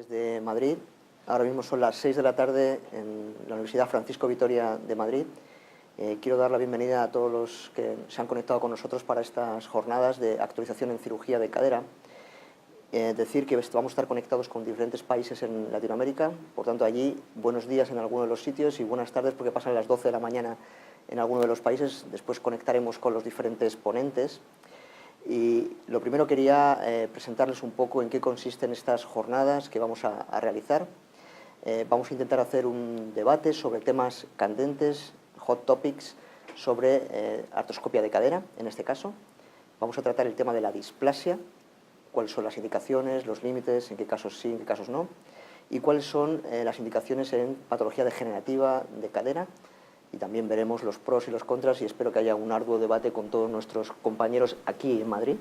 desde Madrid. Ahora mismo son las 6 de la tarde en la Universidad Francisco Vitoria de Madrid. Quiero dar la bienvenida a todos los que se han conectado con nosotros para estas jornadas de actualización en cirugía de cadera. Decir que vamos a estar conectados con diferentes países en Latinoamérica, por tanto allí buenos días en alguno de los sitios y buenas tardes porque pasan las 12 de la mañana en alguno de los países. Después conectaremos con los diferentes ponentes. Y lo primero quería presentarles un poco en qué consisten estas jornadas que vamos a realizar. Vamos a intentar hacer un debate sobre temas candentes, hot topics, sobre artroscopia de cadera, en este caso. Vamos a tratar el tema de la displasia, cuáles son las indicaciones, los límites, en qué casos sí, en qué casos no, y cuáles son las indicaciones en patología degenerativa de cadera. Y también veremos los pros y los contras y espero que haya un arduo debate con todos nuestros compañeros aquí en Madrid,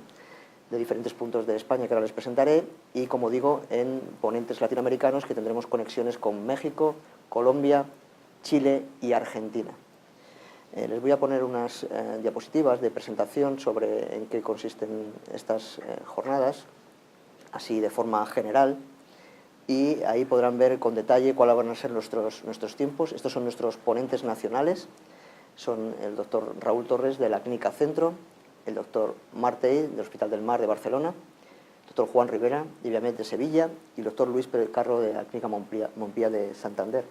de diferentes puntos de España que ahora les presentaré, y como digo, en ponentes latinoamericanos que tendremos conexiones con México, Colombia, Chile y Argentina. Les voy a poner unas diapositivas de presentación sobre en qué consisten estas jornadas, así de forma general, y ahí podrán ver con detalle cuáles van a ser nuestros tiempos. Estos son nuestros ponentes nacionales, son el doctor Raúl Torres de la Clínica Centro, el doctor Martey del Hospital del Mar de Barcelona, el doctor Juan Rivera de Viamed de Sevilla y el doctor Luis Pérez Carro de la Clínica Montpía de Santander.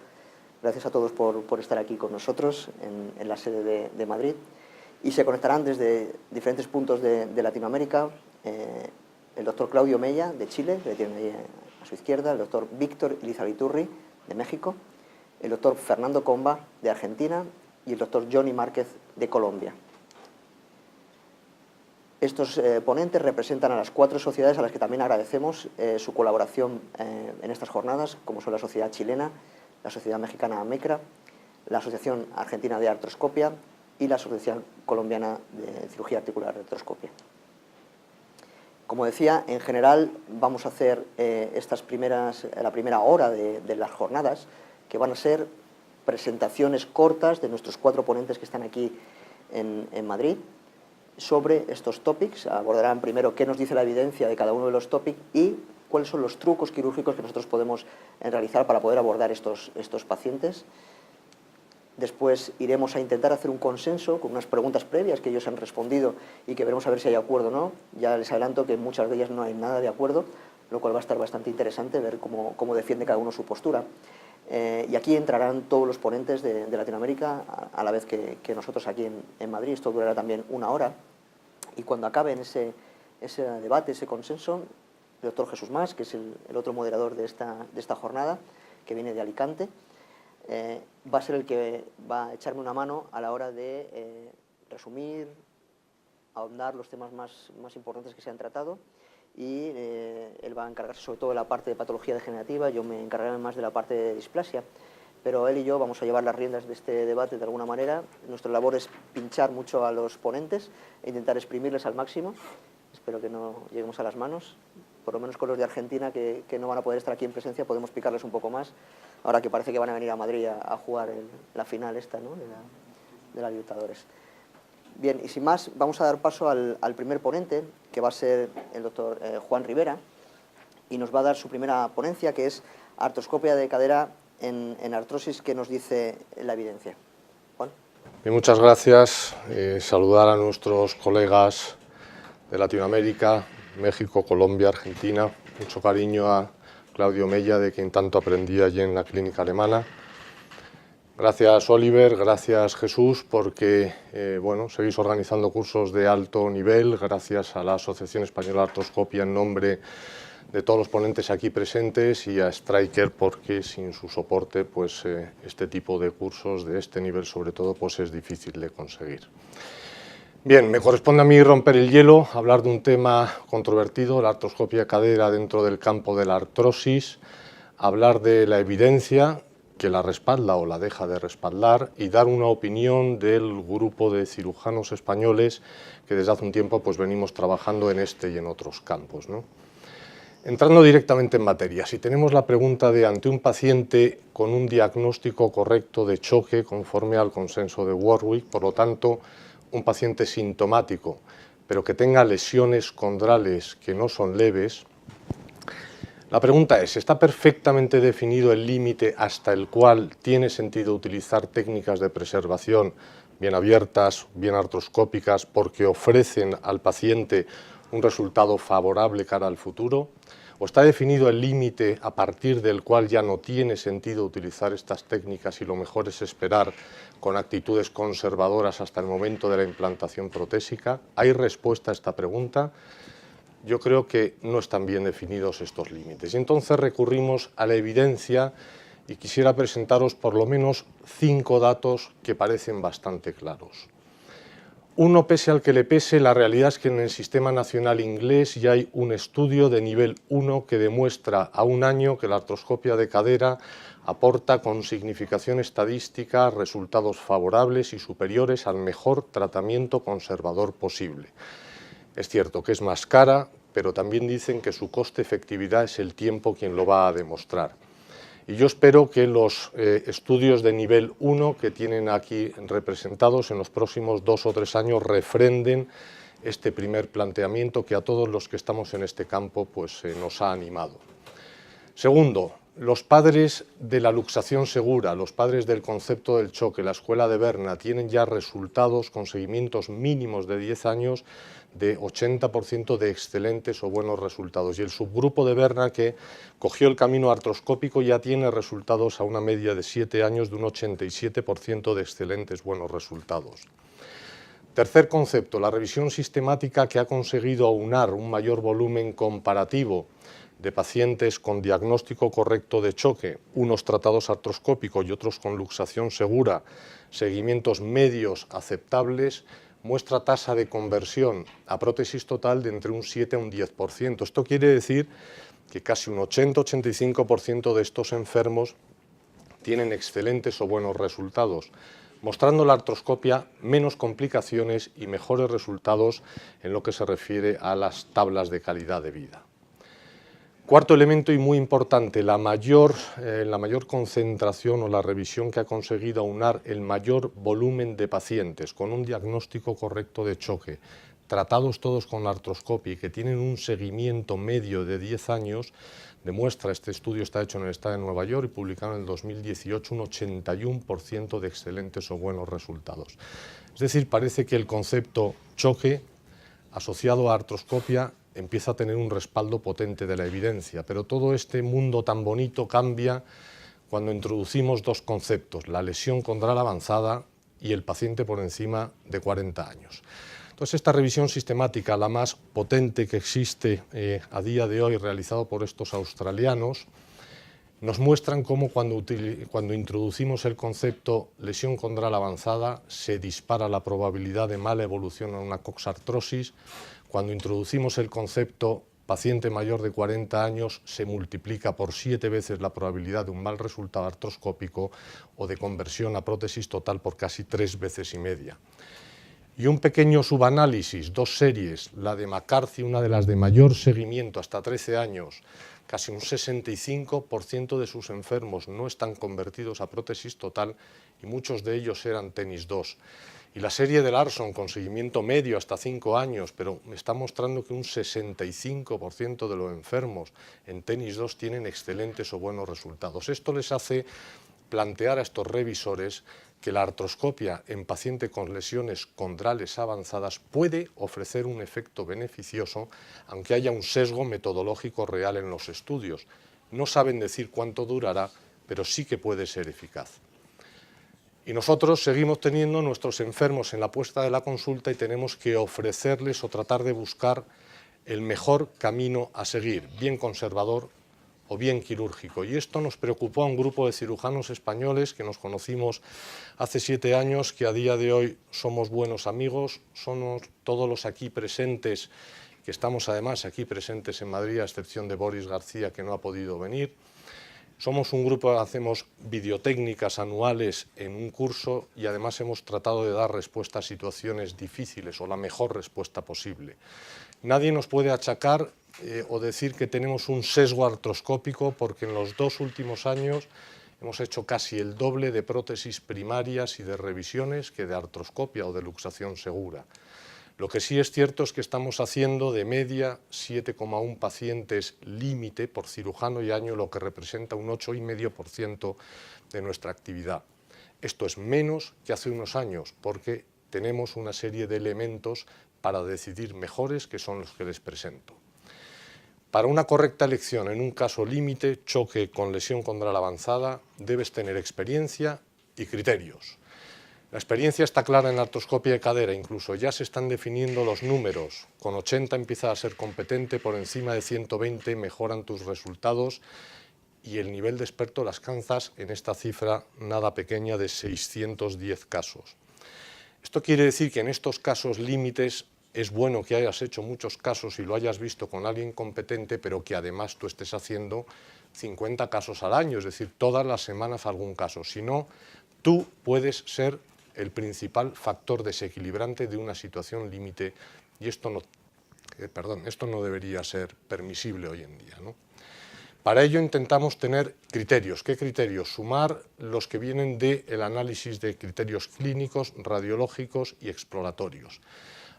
Gracias a todos por estar aquí con nosotros en la sede de Madrid, y se conectarán desde diferentes puntos de Latinoamérica. El doctor Claudio Mella de Chile, que tienen ahí a su izquierda, el doctor Víctor Lizarriturri de México, el doctor Fernando Comba de Argentina y el doctor Johnny Márquez de Colombia. Estos ponentes representan a las 4 sociedades a las que también agradecemos su colaboración en estas jornadas, como son la Sociedad Chilena, la Sociedad Mexicana AMECRA, la Asociación Argentina de Artroscopia y la Asociación Colombiana de Cirugía Articular de Artroscopia. Como decía, en general vamos a hacer la primera hora de las jornadas, que van a ser presentaciones cortas de nuestros 4 ponentes que están aquí en Madrid sobre estos topics. Abordarán primero qué nos dice la evidencia de cada uno de los topics y cuáles son los trucos quirúrgicos que nosotros podemos realizar para poder abordar estos pacientes. Después iremos a intentar hacer un consenso con unas preguntas previas que ellos han respondido y que veremos a ver si hay acuerdo o no. Ya les adelanto que en muchas de ellas no hay nada de acuerdo, lo cual va a estar bastante interesante ver cómo defiende cada uno su postura. Y aquí entrarán todos los ponentes de Latinoamérica a la vez que nosotros aquí en Madrid. Esto durará también 1 hora. Y cuando acabe ese debate, ese consenso, el doctor Jesús Mas, que es el otro moderador de esta jornada, que viene de Alicante, va a ser el que va a echarme una mano a la hora de resumir, ahondar los temas más importantes que se han tratado, y él va a encargarse sobre todo de la parte de patología degenerativa. Yo me encargaré más de la parte de displasia, pero él y yo vamos a llevar las riendas de este debate de alguna manera. Nuestra labor es pinchar mucho a los ponentes e intentar exprimirles al máximo. Espero que no lleguemos a las manos. Por lo menos con los de Argentina, que no van a poder estar aquí en presencia, podemos picarles un poco más, ahora que parece que van a venir a Madrid a jugar la final ¿no? de la Libertadores. Bien, y sin más, vamos a dar paso al primer ponente, que va a ser el doctor Juan Rivera, y nos va a dar su primera ponencia, que es artroscopia de cadera en artrosis, que nos dice la evidencia. Juan. Bien, muchas gracias. Saludar a nuestros colegas de Latinoamérica, México, Colombia, Argentina. Mucho cariño a Claudio Mella, de quien tanto aprendí allí en la clínica alemana. Gracias, Oliver, gracias, Jesús, porque seguís organizando cursos de alto nivel. Gracias a la Asociación Española de Artroscopia en nombre de todos los ponentes aquí presentes, y a Stryker, porque sin su soporte este tipo de cursos de este nivel sobre todo es difícil de conseguir. Bien, me corresponde a mí romper el hielo, hablar de un tema controvertido, la artroscopia de cadera dentro del campo de la artrosis, hablar de la evidencia que la respalda o la deja de respaldar, y dar una opinión del grupo de cirujanos españoles que desde hace un tiempo venimos trabajando en este y en otros campos, ¿no? Entrando directamente en materia, si tenemos la pregunta de ante un paciente con un diagnóstico correcto de choque conforme al consenso de Warwick, por lo tanto, un paciente sintomático, pero que tenga lesiones condrales que no son leves, La pregunta es, ¿está perfectamente definido el límite hasta el cual tiene sentido utilizar técnicas de preservación bien abiertas, bien artroscópicas, porque ofrecen al paciente un resultado favorable cara al futuro? ¿O está definido el límite a partir del cual ya no tiene sentido utilizar estas técnicas y lo mejor es esperar con actitudes conservadoras hasta el momento de la implantación protésica? ¿Hay respuesta a esta pregunta? Yo creo que no están bien definidos estos límites. Y entonces recurrimos a la evidencia y quisiera presentaros por lo menos 5 datos que parecen bastante claros. Uno, pese al que le pese, la realidad es que en el Sistema Nacional Inglés ya hay un estudio de nivel 1 que demuestra a un año que la artroscopia de cadera aporta con significación estadística resultados favorables y superiores al mejor tratamiento conservador posible. Es cierto que es más cara, pero también dicen que su coste-efectividad es el tiempo quien lo va a demostrar. Y yo espero que los estudios de nivel 1 que tienen aquí representados en los próximos 2 o 3 años refrenden este primer planteamiento que a todos los que estamos en este campo pues, nos ha animado. Segundo, los padres de la luxación segura, los padres del concepto del choque, la escuela de Berna, tienen ya resultados con seguimientos mínimos de 10 años de 80% de excelentes o buenos resultados. Y el subgrupo de Berna que cogió el camino artroscópico ya tiene resultados a una media de 7 años de un 87% de excelentes buenos resultados. Tercer concepto, la revisión sistemática que ha conseguido aunar un mayor volumen comparativo de pacientes con diagnóstico correcto de choque, unos tratados artroscópicos y otros con luxación segura, seguimientos medios aceptables, muestra tasa de conversión a prótesis total de entre un 7 a un 10%. Esto quiere decir que casi un 80-85% de estos enfermos tienen excelentes o buenos resultados, mostrando la artroscopia menos complicaciones y mejores resultados en lo que se refiere a las tablas de calidad de vida. Cuarto elemento y muy importante, la mayor concentración o la revisión que ha conseguido aunar el mayor volumen de pacientes con un diagnóstico correcto de choque, tratados todos con la artroscopia y que tienen un seguimiento medio de 10 años, demuestra, este estudio está hecho en el estado de Nueva York y publicado en el 2018, un 81% de excelentes o buenos resultados. Es decir, parece que el concepto choque asociado a artroscopia empieza a tener un respaldo potente de la evidencia, pero todo este mundo tan bonito cambia cuando introducimos dos conceptos, la lesión condral avanzada y el paciente por encima de 40 años. Entonces, esta revisión sistemática, la más potente que existe a día de hoy, realizado por estos australianos, nos muestran cómo cuando introducimos el concepto lesión condral avanzada se dispara la probabilidad de mala evolución a una coxartrosis. Cuando introducimos el concepto paciente mayor de 40 años se multiplica por 7 veces la probabilidad de un mal resultado artroscópico o de conversión a prótesis total por casi 3 veces y media. Y un pequeño subanálisis, 2 series, la de McCarthy, una de las de mayor seguimiento hasta 13 años, casi un 65% de sus enfermos no están convertidos a prótesis total y muchos de ellos eran tenis 2. Y la serie de Larson con seguimiento medio hasta 5 años, pero me está mostrando que un 65% de los enfermos en tenis 2 tienen excelentes o buenos resultados. Esto les hace plantear a estos revisores que la artroscopia en paciente con lesiones condrales avanzadas puede ofrecer un efecto beneficioso, aunque haya un sesgo metodológico real en los estudios. No saben decir cuánto durará, pero sí que puede ser eficaz. Y nosotros seguimos teniendo nuestros enfermos en la puesta de la consulta y tenemos que ofrecerles o tratar de buscar el mejor camino a seguir, bien conservador o bien quirúrgico. Y esto nos preocupó a un grupo de cirujanos españoles que nos conocimos hace 7 años, que a día de hoy somos buenos amigos, somos todos los aquí presentes, que estamos además aquí presentes en Madrid, a excepción de Boris García, que no ha podido venir. Somos un grupo que hacemos videotécnicas anuales en un curso y además hemos tratado de dar respuesta a situaciones difíciles o la mejor respuesta posible. Nadie nos puede achacar o decir que tenemos un sesgo artroscópico porque en los 2 últimos años hemos hecho casi el doble de prótesis primarias y de revisiones que de artroscopia o de luxación segura. Lo que sí es cierto es que estamos haciendo de media 7,1 pacientes límite por cirujano y año, lo que representa un 8,5% de nuestra actividad. Esto es menos que hace unos años, porque tenemos una serie de elementos para decidir mejores, que son los que les presento. Para una correcta elección en un caso límite, choque con lesión condral avanzada, debes tener experiencia y criterios. La experiencia está clara en la artroscopia de cadera, incluso ya se están definiendo los números. Con 80 empiezas a ser competente, por encima de 120 mejoran tus resultados y el nivel de experto las alcanzas en esta cifra nada pequeña de 610 casos. Esto quiere decir que en estos casos límites es bueno que hayas hecho muchos casos y lo hayas visto con alguien competente, pero que además tú estés haciendo 50 casos al año, es decir, todas las semanas algún caso. Si no, tú puedes ser el principal factor desequilibrante de una situación límite y esto no debería ser permisible hoy en día, ¿no? Para ello intentamos tener criterios. ¿Qué criterios? Sumar los que vienen del análisis de criterios clínicos, radiológicos y exploratorios.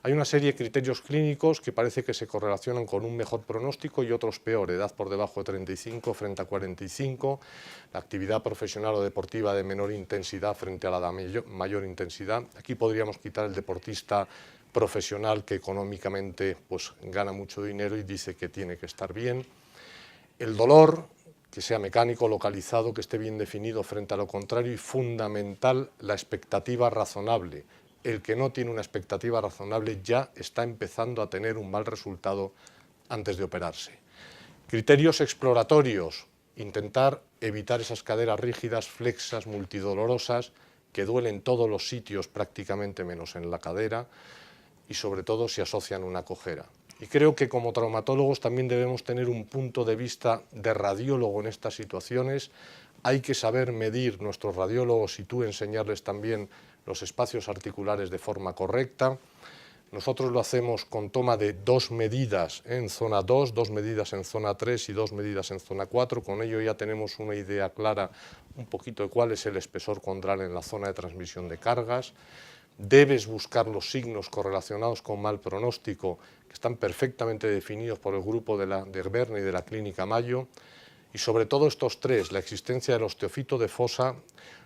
Hay una serie de criterios clínicos que parece que se correlacionan con un mejor pronóstico y otros peor, edad por debajo de 35 frente a 45, la actividad profesional o deportiva de menor intensidad frente a la de mayor intensidad. Aquí podríamos quitar el deportista profesional que económicamente pues, gana mucho dinero y dice que tiene que estar bien. El dolor, que sea mecánico, localizado, que esté bien definido frente a lo contrario y fundamental la expectativa razonable. El que no tiene una expectativa razonable ya está empezando a tener un mal resultado antes de operarse. Criterios exploratorios, intentar evitar esas caderas rígidas, flexas, multidolorosas, que duelen en todos los sitios prácticamente menos en la cadera y sobre todo si asocian una cojera. Y creo que como traumatólogos también debemos tener un punto de vista de radiólogo en estas situaciones. Hay que saber medir nuestros radiólogos y tú enseñarles también los espacios articulares de forma correcta. Nosotros lo hacemos con toma de 2 medidas en zona 2, 2 medidas en zona 3 y 2 medidas en zona 4. Con ello ya tenemos una idea clara un poquito de cuál es el espesor condral en la zona de transmisión de cargas. Debes buscar los signos correlacionados con mal pronóstico que están perfectamente definidos por el grupo de Verne y de la Clínica Mayo y sobre todo estos tres, la existencia del osteofito de fosa,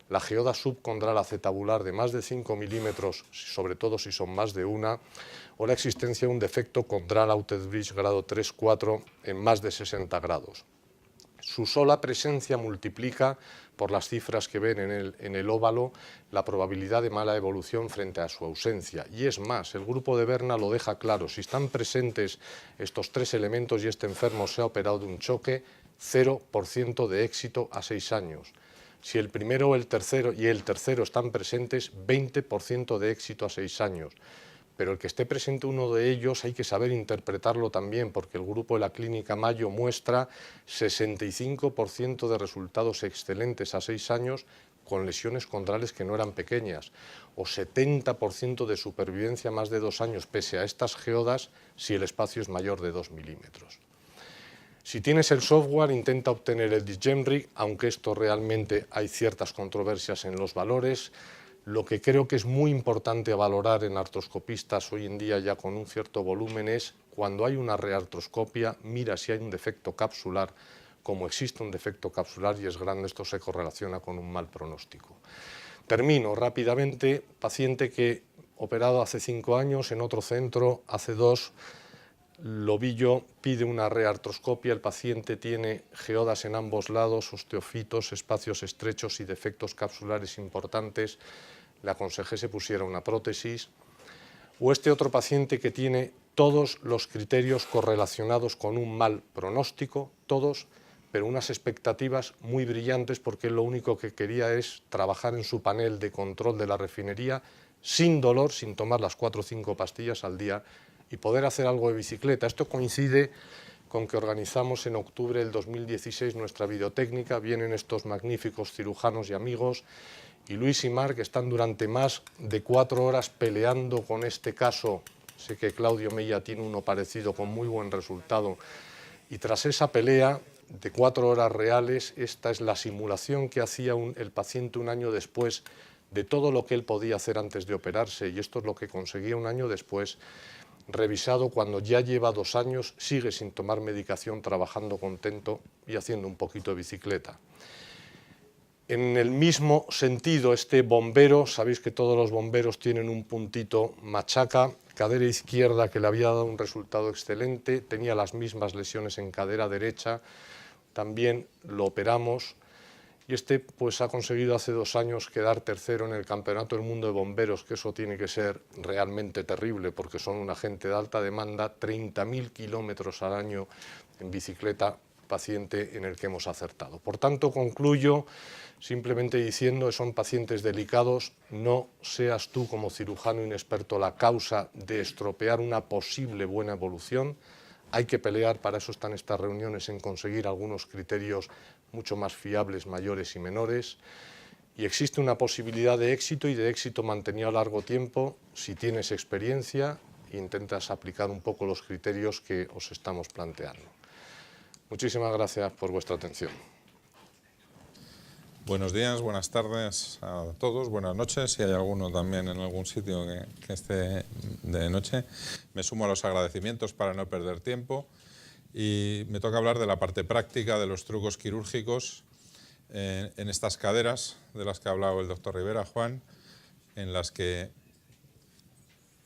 la geoda subcondral acetabular de más de 5 milímetros, sobre todo si son más de una, o la existencia de un defecto condral outer bridge grado 3-4 en más de 60 grados. Su sola presencia multiplica por las cifras que ven en el óvalo la probabilidad de mala evolución frente a su ausencia. Y es más, el grupo de Berna lo deja claro, si están presentes estos 3 elementos y este enfermo se ha operado de un choque, 0% de éxito a 6 años. Si el primero o el tercero están presentes, 20% de éxito a 6 años. Pero el que esté presente uno de ellos hay que saber interpretarlo también, porque el grupo de la Clínica Mayo muestra 65% de resultados excelentes a 6 años con lesiones condrales que no eran pequeñas, o 70% de supervivencia a más de 2 años pese a estas geodas si el espacio es mayor de 2 milímetros. Si tienes el software, intenta obtener el DiGEMRI, aunque esto realmente hay ciertas controversias en los valores. Lo que creo que es muy importante valorar en artroscopistas hoy en día ya con un cierto volumen es cuando hay una reartroscopia, mira si hay un defecto capsular. Como existe un defecto capsular y es grande, esto se correlaciona con un mal pronóstico. Termino rápidamente, paciente que operado hace 5 años en otro centro, hace 2, Lobillo pide una reartroscopia, el paciente tiene geodas en ambos lados, osteofitos, espacios estrechos y defectos capsulares importantes, le aconsejé se pusiera una prótesis. O este otro paciente que tiene todos los criterios correlacionados con un mal pronóstico, todos, pero unas expectativas muy brillantes porque lo único que quería es trabajar en su panel de control de la refinería sin dolor, sin tomar las 4 o 5 pastillas al día y poder hacer algo de bicicleta. Esto coincide con que organizamos en octubre del 2016 nuestra videotécnica, vienen estos magníficos cirujanos y amigos, y Luis y Marc están durante más de 4 horas peleando con este caso. Sé que Claudio Mella tiene uno parecido con muy buen resultado, y tras esa pelea de 4 horas reales, esta es la simulación que hacía el paciente un año después de todo lo que él podía hacer antes de operarse, y esto es lo que conseguía un año después, revisado cuando ya lleva 2 años, sigue sin tomar medicación, trabajando contento y haciendo un poquito de bicicleta. En el mismo sentido, este bombero, sabéis que todos los bomberos tienen un puntito machaca, cadera izquierda, que le había dado un resultado excelente, tenía las mismas lesiones en cadera derecha, también lo operamos, y este pues ha conseguido hace 2 años quedar tercero en el Campeonato del Mundo de Bomberos, que eso tiene que ser realmente terrible, porque son una gente de alta demanda, 30.000 kilómetros al año en bicicleta, paciente en el que hemos acertado. Por tanto, concluyo simplemente diciendo que son pacientes delicados, no seas tú como cirujano inexperto la causa de estropear una posible buena evolución. Hay que pelear, para eso están estas reuniones, en conseguir algunos criterios mucho más fiables, mayores y menores, y existe una posibilidad de éxito, y de éxito mantenido a largo tiempo, si tienes experiencia e intentas aplicar un poco los criterios que os estamos planteando. Muchísimas gracias por vuestra atención. Buenos días, buenas tardes a todos, buenas noches, si hay alguno también en algún sitio que esté de noche. Me sumo a los agradecimientos para no perder tiempo y me toca hablar de la parte práctica, de los trucos quirúrgicos en estas caderas de las que ha hablado el doctor Rivera, Juan, en las que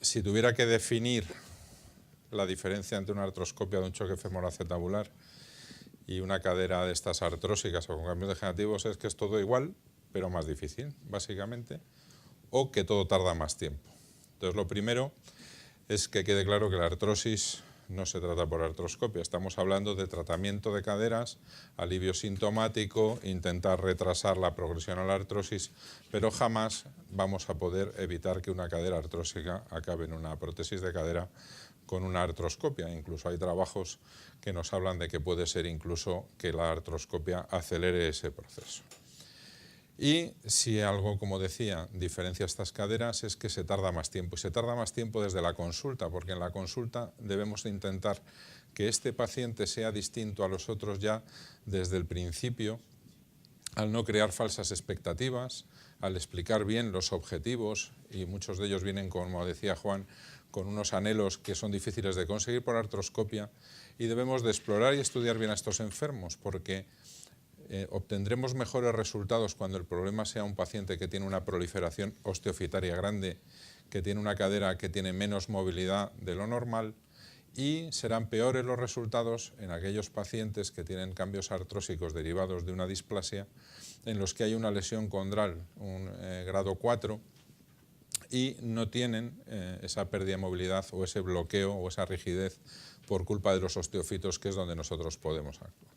si tuviera que definir la diferencia entre una artroscopia de un choque femoroacetabular y una cadera de estas artrósicas o con cambios degenerativos, es que es todo igual, pero más difícil, básicamente, o que todo tarda más tiempo. Entonces, lo primero es que quede claro que la artrosis no se trata por artroscopia. Estamos hablando de tratamiento de caderas, alivio sintomático, intentar retrasar la progresión a la artrosis, pero jamás vamos a poder evitar que una cadera artrósica acabe en una prótesis de cadera con una artroscopia. Incluso hay trabajos que nos hablan de que puede ser incluso que la artroscopia acelere ese proceso. Y si algo, como decía, diferencia estas caderas es que se tarda más tiempo. Y se tarda más tiempo desde la consulta, porque en la consulta debemos de intentar que este paciente sea distinto a los otros ya desde el principio, al no crear falsas expectativas, al explicar bien los objetivos, y muchos de ellos vienen, como decía Juan, con unos anhelos que son difíciles de conseguir por artroscopia, y debemos de explorar y estudiar bien a estos enfermos, porque obtendremos mejores resultados cuando el problema sea un paciente que tiene una proliferación osteofitaria grande, que tiene una cadera que tiene menos movilidad de lo normal, y serán peores los resultados en aquellos pacientes que tienen cambios artrósicos derivados de una displasia, en los que hay una lesión condral, un grado 4, y no tienen esa pérdida de movilidad o ese bloqueo o esa rigidez por culpa de los osteofitos, que es donde nosotros podemos actuar.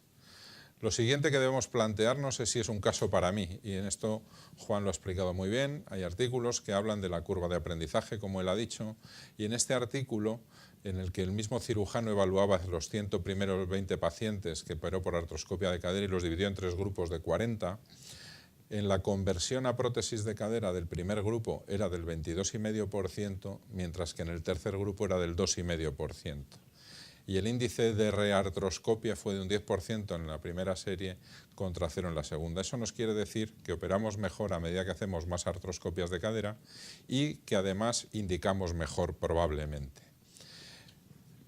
Lo siguiente que debemos plantearnos es si es un caso para mí, y en esto Juan lo ha explicado muy bien. Hay artículos que hablan de la curva de aprendizaje, como él ha dicho, y en este artículo, en el que el mismo cirujano evaluaba los 100 primeros 20 pacientes que operó por artroscopia de cadera y los dividió en 3 grupos de 40, en la conversión a prótesis de cadera del primer grupo era del 22,5%, mientras que en el tercer grupo era del 2,5%. Y el índice de reartroscopia fue de un 10% en la primera serie contra 0 en la segunda. Eso nos quiere decir que operamos mejor a medida que hacemos más artroscopias de cadera y que además indicamos mejor probablemente.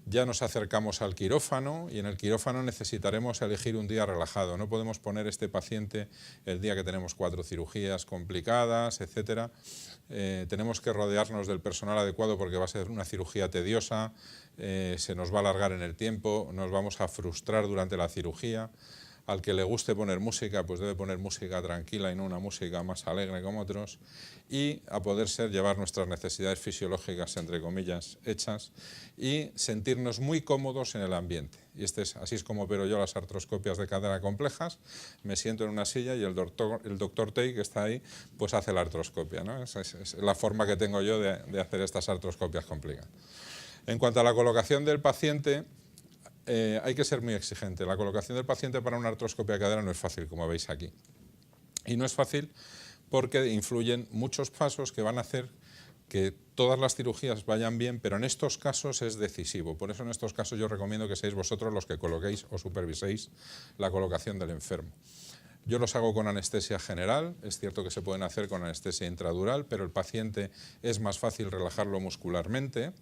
Ya nos acercamos al quirófano, y en el quirófano necesitaremos elegir un día relajado. No podemos poner este paciente el día que tenemos 4 cirugías complicadas, etc. Tenemos que rodearnos del personal adecuado, porque va a ser una cirugía tediosa, se nos va a alargar en el tiempo, nos vamos a frustrar durante la cirugía. Al que le guste poner música, pues debe poner música tranquila y no una música más alegre como otros, y a poder ser llevar nuestras necesidades fisiológicas, entre comillas, hechas, y sentirnos muy cómodos en el ambiente. Y así es como opero yo las artroscopias de cadera complejas. Me siento en una silla y el doctor Tey, que está ahí, pues hace la artroscopia, ¿no? Es la forma que tengo yo de hacer estas artroscopias complicadas. En cuanto a la colocación del paciente, hay que ser muy exigente. La colocación del paciente para una artroscopia de cadera no es fácil, como veis aquí. Y no es fácil porque influyen muchos pasos que van a hacer que todas las cirugías vayan bien, pero en estos casos es decisivo. Por eso en estos casos yo recomiendo que seáis vosotros los que coloquéis o superviséis la colocación del enfermo. Yo los hago con anestesia general, es cierto que se pueden hacer con anestesia intradural, pero el paciente es más fácil relajarlo muscularmente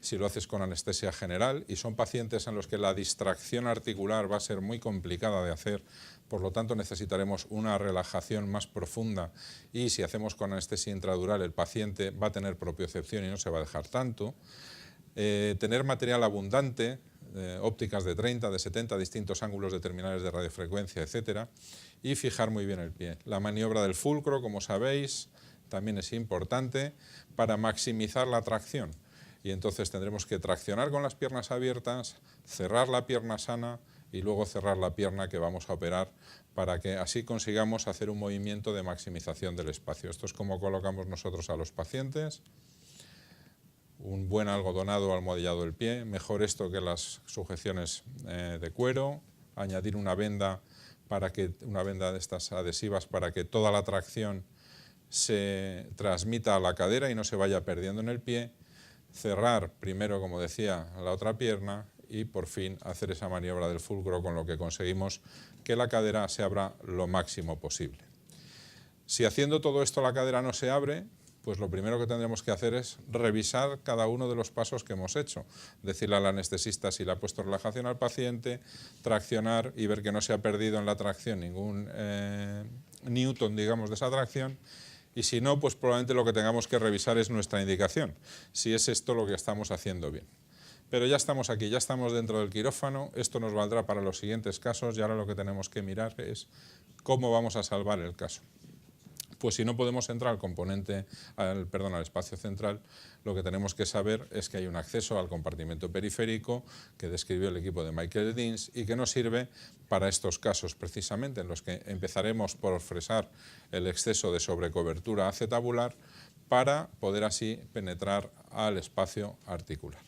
si lo haces con anestesia general, y son pacientes en los que la distracción articular va a ser muy complicada de hacer, por lo tanto necesitaremos una relajación más profunda, y si hacemos con anestesia intradural el paciente va a tener propiocepción y no se va a dejar tanto. Tener material abundante, ópticas de 30, de 70, distintos ángulos de terminales de radiofrecuencia, etcétera, y fijar muy bien el pie. La maniobra del fulcro, como sabéis, también es importante para maximizar la tracción. Y entonces tendremos que traccionar con las piernas abiertas, cerrar la pierna sana y luego cerrar la pierna que vamos a operar, para que así consigamos hacer un movimiento de maximización del espacio. Esto es como colocamos nosotros a los pacientes. Un buen algodonado almohadillado del pie, mejor esto que las sujeciones de cuero, añadir una venda de estas adhesivas para que toda la tracción se transmita a la cadera y no se vaya perdiendo en el pie. Cerrar primero, como decía, la otra pierna y por fin hacer esa maniobra del fulcro, con lo que conseguimos que la cadera se abra lo máximo posible. Si haciendo todo esto la cadera no se abre, pues lo primero que tendremos que hacer es revisar cada uno de los pasos que hemos hecho, decirle al anestesista si le ha puesto relajación al paciente, traccionar y ver que no se ha perdido en la tracción ningún newton, digamos, de esa tracción. Y si no, pues probablemente lo que tengamos que revisar es nuestra indicación, si es esto lo que estamos haciendo bien. Pero ya estamos aquí, ya estamos dentro del quirófano, esto nos valdrá para los siguientes casos y ahora lo que tenemos que mirar es cómo vamos a salvar el caso. Pues si no podemos entrar al espacio central, lo que tenemos que saber es que hay un acceso al compartimento periférico que describió el equipo de Michael Deans y que nos sirve para estos casos precisamente, en los que empezaremos por fresar el exceso de sobrecobertura acetabular para poder así penetrar al espacio articular.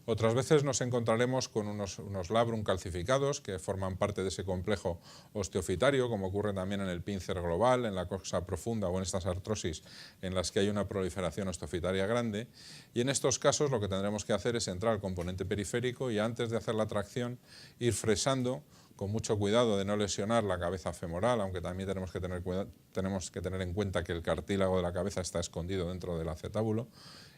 Otras veces nos encontraremos con unos labrum calcificados que forman parte de ese complejo osteofitario, como ocurre también en el pincer global, en la coxa profunda o en estas artrosis en las que hay una proliferación osteofitaria grande. Y en estos casos lo que tendremos que hacer es entrar al componente periférico y antes de hacer la tracción ir fresando con mucho cuidado de no lesionar la cabeza femoral, aunque también tenemos que tener en cuenta que el cartílago de la cabeza está escondido dentro del acetábulo,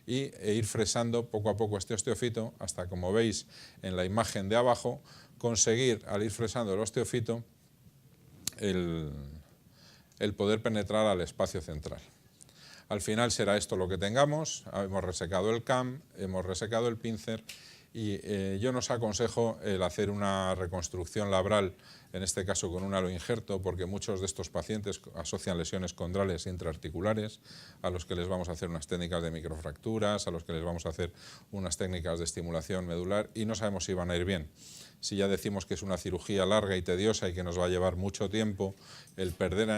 e ir fresando poco a poco este osteofito hasta, como veis en la imagen de abajo, conseguir al ir fresando el osteofito el poder penetrar al espacio central. Al final será esto lo que tengamos. Hemos resecado el CAM, hemos resecado el pincer y yo nos aconsejo el hacer una reconstrucción labral, en este caso con un aloinjerto, porque muchos de estos pacientes asocian lesiones condrales intraarticulares, a los que les vamos a hacer unas técnicas de microfracturas, a los que les vamos a hacer unas técnicas de estimulación medular y no sabemos si van a ir bien. Si ya decimos que es una cirugía larga y tediosa y que nos va a llevar mucho tiempo, el perder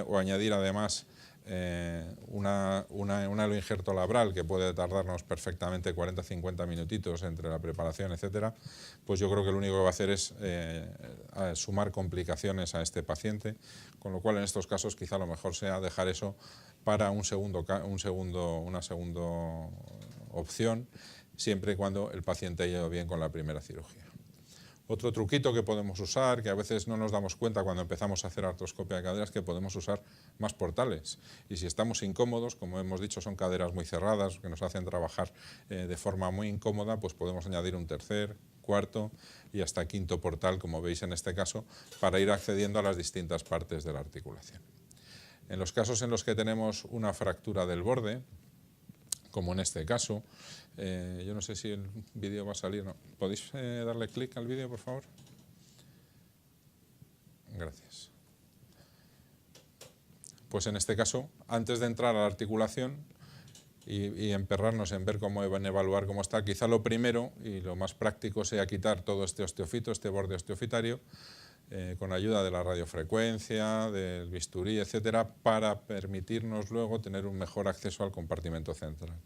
o añadir además un aloinjerto labral que puede tardarnos perfectamente 40-50 minutitos entre la preparación, etcétera, pues yo creo que lo único que va a hacer es sumar complicaciones a este paciente, con lo cual en estos casos quizá lo mejor sea dejar eso para una segunda opción, siempre y cuando el paciente haya ido bien con la primera cirugía. Otro truquito que podemos usar, que a veces no nos damos cuenta cuando empezamos a hacer artroscopia de cadera, es que podemos usar más portales. Y si estamos incómodos, como hemos dicho, son caderas muy cerradas, que nos hacen trabajar de forma muy incómoda, pues podemos añadir un tercer, cuarto y hasta quinto portal, como veis en este caso, para ir accediendo a las distintas partes de la articulación. En los casos en los que tenemos una fractura del borde, como en este caso, yo no sé si el vídeo va a salir, ¿no? ¿Podéis darle clic al vídeo, por favor? Gracias. Pues en este caso, antes de entrar a la articulación y emperrarnos en ver cómo van a evaluar cómo está, quizá lo primero y lo más práctico sea quitar todo este osteofito, este borde osteofitario, con ayuda de la radiofrecuencia, del bisturí, etcétera, para permitirnos luego tener un mejor acceso al compartimento central.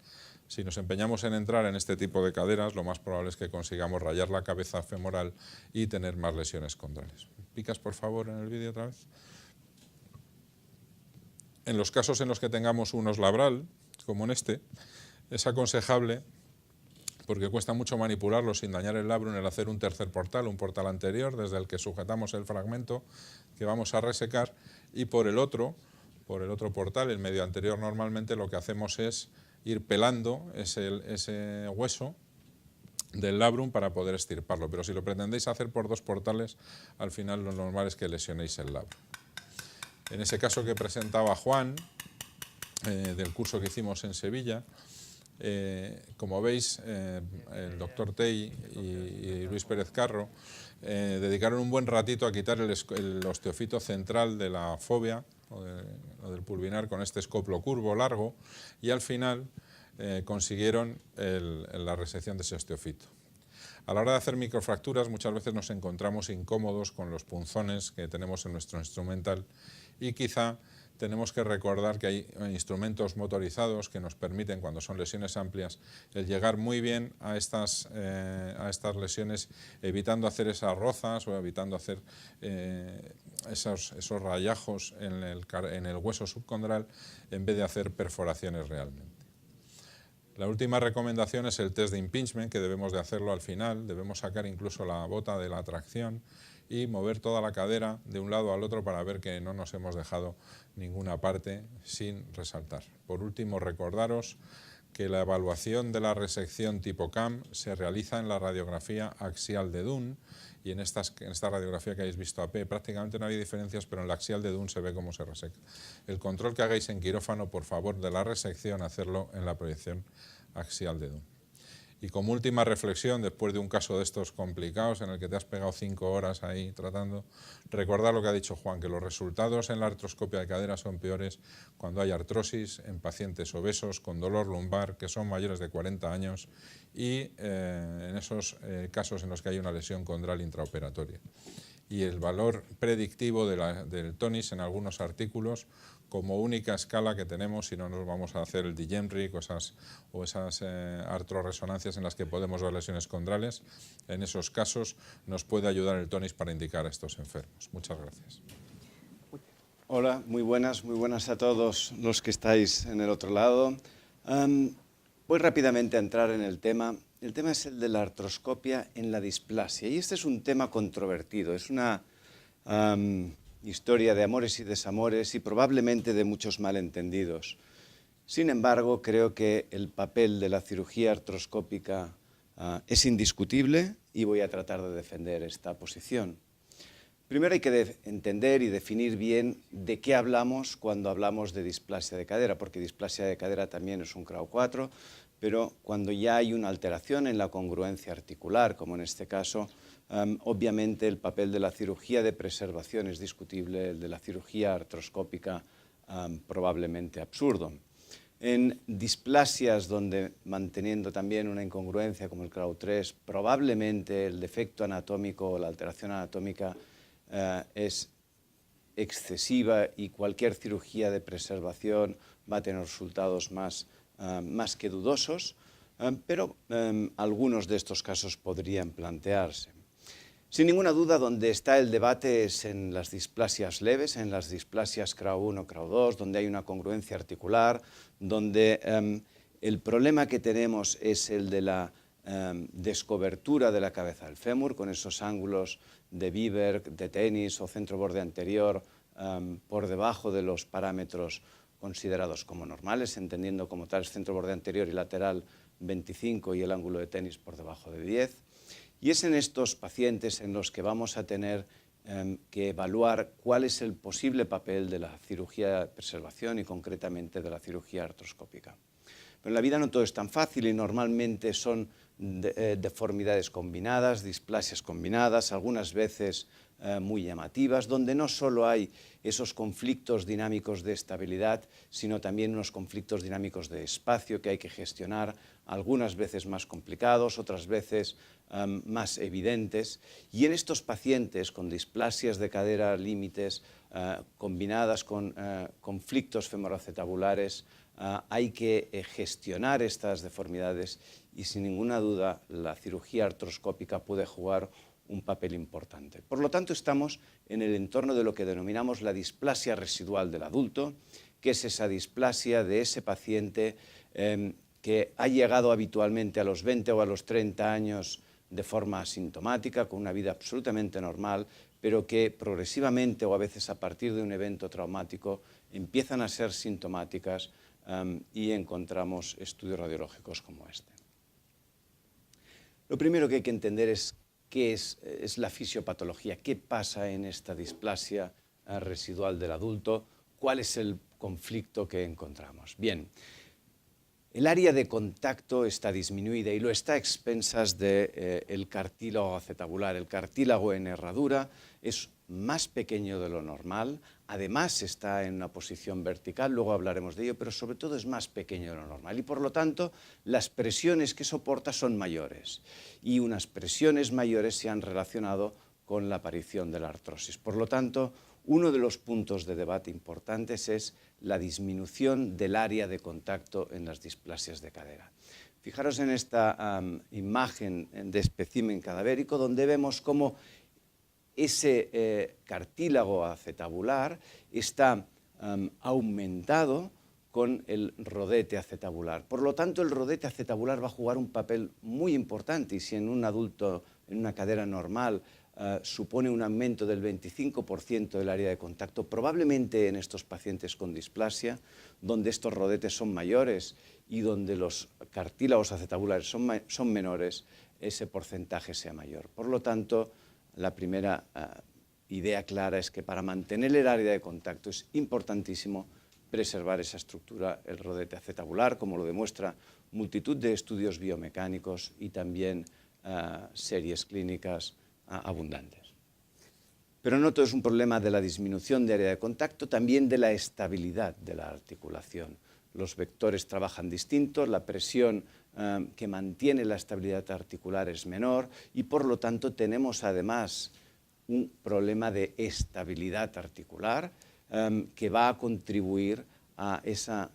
Si nos empeñamos en entrar en este tipo de caderas, lo más probable es que consigamos rayar la cabeza femoral y tener más lesiones condrales. ¿Picas, por favor, en el vídeo otra vez? En los casos en los que tengamos unos labral, como en este, es aconsejable porque cuesta mucho manipularlo sin dañar el labrum, el hacer un tercer portal, un portal anterior desde el que sujetamos el fragmento que vamos a resecar, y por el otro portal, el medio anterior, normalmente lo que hacemos es ir pelando ese hueso del labrum para poder extirparlo, pero si lo pretendéis hacer por dos portales, al final lo normal es que lesionéis el labrum. En ese caso que presentaba Juan, del curso que hicimos en Sevilla, como veis, el doctor Tey y Luis Pérez Carro dedicaron un buen ratito a quitar el osteofito central de la fobia o del pulvinar con este escoplo curvo largo, y al final consiguieron la resección de ese osteofito. A la hora de hacer microfracturas muchas veces nos encontramos incómodos con los punzones que tenemos en nuestro instrumental, y quizá tenemos que recordar que hay instrumentos motorizados que nos permiten, cuando son lesiones amplias, el llegar muy bien a estas lesiones, evitando hacer esas rozas o evitando hacer esos rayajos en el hueso subcondral, en vez de hacer perforaciones realmente. La última recomendación es el test de impingement, que debemos de hacerlo al final. Debemos sacar incluso la bota de la tracción y mover toda la cadera de un lado al otro para ver que no nos hemos dejado ninguna parte sin resaltar. Por último, recordaros que la evaluación de la resección tipo CAM se realiza en la radiografía axial de Dunn, y en esta radiografía que habéis visto AP prácticamente no hay diferencias, pero en la axial de Dunn se ve cómo se reseca. El control que hagáis en quirófano, por favor, de la resección, hacerlo en la proyección axial de Dunn. Y como última reflexión, después de un caso de estos complicados en el que te has pegado 5 horas ahí tratando, recordad lo que ha dicho Juan, que los resultados en la artroscopia de cadera son peores cuando hay artrosis en pacientes obesos con dolor lumbar que son mayores de 40 años y en esos casos en los que hay una lesión condral intraoperatoria. Y el valor predictivo del tonis en algunos artículos como única escala que tenemos, si no nos vamos a hacer el DiGenric o esas artroresonancias en las que podemos ver lesiones condrales, en esos casos nos puede ayudar el tonis para indicar a estos enfermos. Muchas gracias. Hola, muy buenas a todos los que estáis en el otro lado. Voy rápidamente a entrar en el tema. El tema es el de la artroscopia en la displasia, y este es un tema controvertido, es una historia de amores y desamores y probablemente de muchos malentendidos. Sin embargo, creo que el papel de la cirugía artroscópica es indiscutible y voy a tratar de defender esta posición. Primero hay que entender y definir bien de qué hablamos cuando hablamos de displasia de cadera, porque displasia de cadera también es un CRAU 4, pero cuando ya hay una alteración en la congruencia articular, como en este caso, obviamente el papel de la cirugía de preservación es discutible, el de la cirugía artroscópica probablemente absurdo. En displasias donde, manteniendo también una incongruencia como el CRAU 3, probablemente el defecto anatómico o la alteración anatómica es excesiva y cualquier cirugía de preservación va a tener resultados más que dudosos, pero algunos de estos casos podrían plantearse. Sin ninguna duda, donde está el debate es en las displasias leves, en las displasias CRAU 1, CRAU 2, donde hay una congruencia articular, donde el problema que tenemos es el de la descobertura de la cabeza del fémur, con esos ángulos de Biberg, de tenis o centro borde anterior por debajo de los parámetros considerados como normales, entendiendo como tal centro borde anterior y lateral 25 y el ángulo de tenis por debajo de 10. Y es en estos pacientes en los que vamos a tener que evaluar cuál es el posible papel de la cirugía de preservación y concretamente de la cirugía artroscópica. Pero en la vida no todo es tan fácil y normalmente son deformidades combinadas, displasias combinadas, algunas veces muy llamativas, donde no solo hay esos conflictos dinámicos de estabilidad, sino también unos conflictos dinámicos de espacio que hay que gestionar, algunas veces más complicados, otras veces más evidentes. Y en estos pacientes con displasias de cadera límites combinadas con conflictos femoroacetabulares, hay que gestionar estas deformidades y sin ninguna duda la cirugía artroscópica puede jugar un papel importante. Por lo tanto, estamos en el entorno de lo que denominamos la displasia residual del adulto, que es esa displasia de ese paciente que ha llegado habitualmente a los 20 o a los 30 años de forma asintomática, con una vida absolutamente normal, pero que progresivamente o a veces a partir de un evento traumático empiezan a ser sintomáticas y encontramos estudios radiológicos como este. Lo primero que hay que entender es qué es la fisiopatología, qué pasa en esta displasia residual del adulto, cuál es el conflicto que encontramos. Bien, el área de contacto está disminuida y lo está a expensas del cartílago acetabular. El cartílago en herradura es más pequeño de lo normal, además está en una posición vertical, luego hablaremos de ello, pero sobre todo es más pequeño de lo normal y por lo tanto las presiones que soporta son mayores y unas presiones mayores se han relacionado con la aparición de la artrosis. Por lo tanto, uno de los puntos de debate importantes es la disminución del área de contacto en las displasias de cadera. Fijaros en esta imagen de espécimen cadavérico donde vemos cómo ese cartílago acetabular está aumentado con el rodete acetabular. Por lo tanto, el rodete acetabular va a jugar un papel muy importante y si en un adulto, en una cadera normal, supone un aumento del 25% del área de contacto, probablemente en estos pacientes con displasia, donde estos rodetes son mayores y donde los cartílagos acetabulares son menores, ese porcentaje sea mayor. Por lo tanto, la primera idea clara es que para mantener el área de contacto es importantísimo preservar esa estructura, el rodete acetabular, como lo demuestra multitud de estudios biomecánicos y también series clínicas abundantes. Pero no todo es un problema de la disminución de área de contacto, también de la estabilidad de la articulación. Los vectores trabajan distintos, la presión que mantiene la estabilidad articular es menor y por lo tanto tenemos además un problema de estabilidad articular que va a contribuir a esa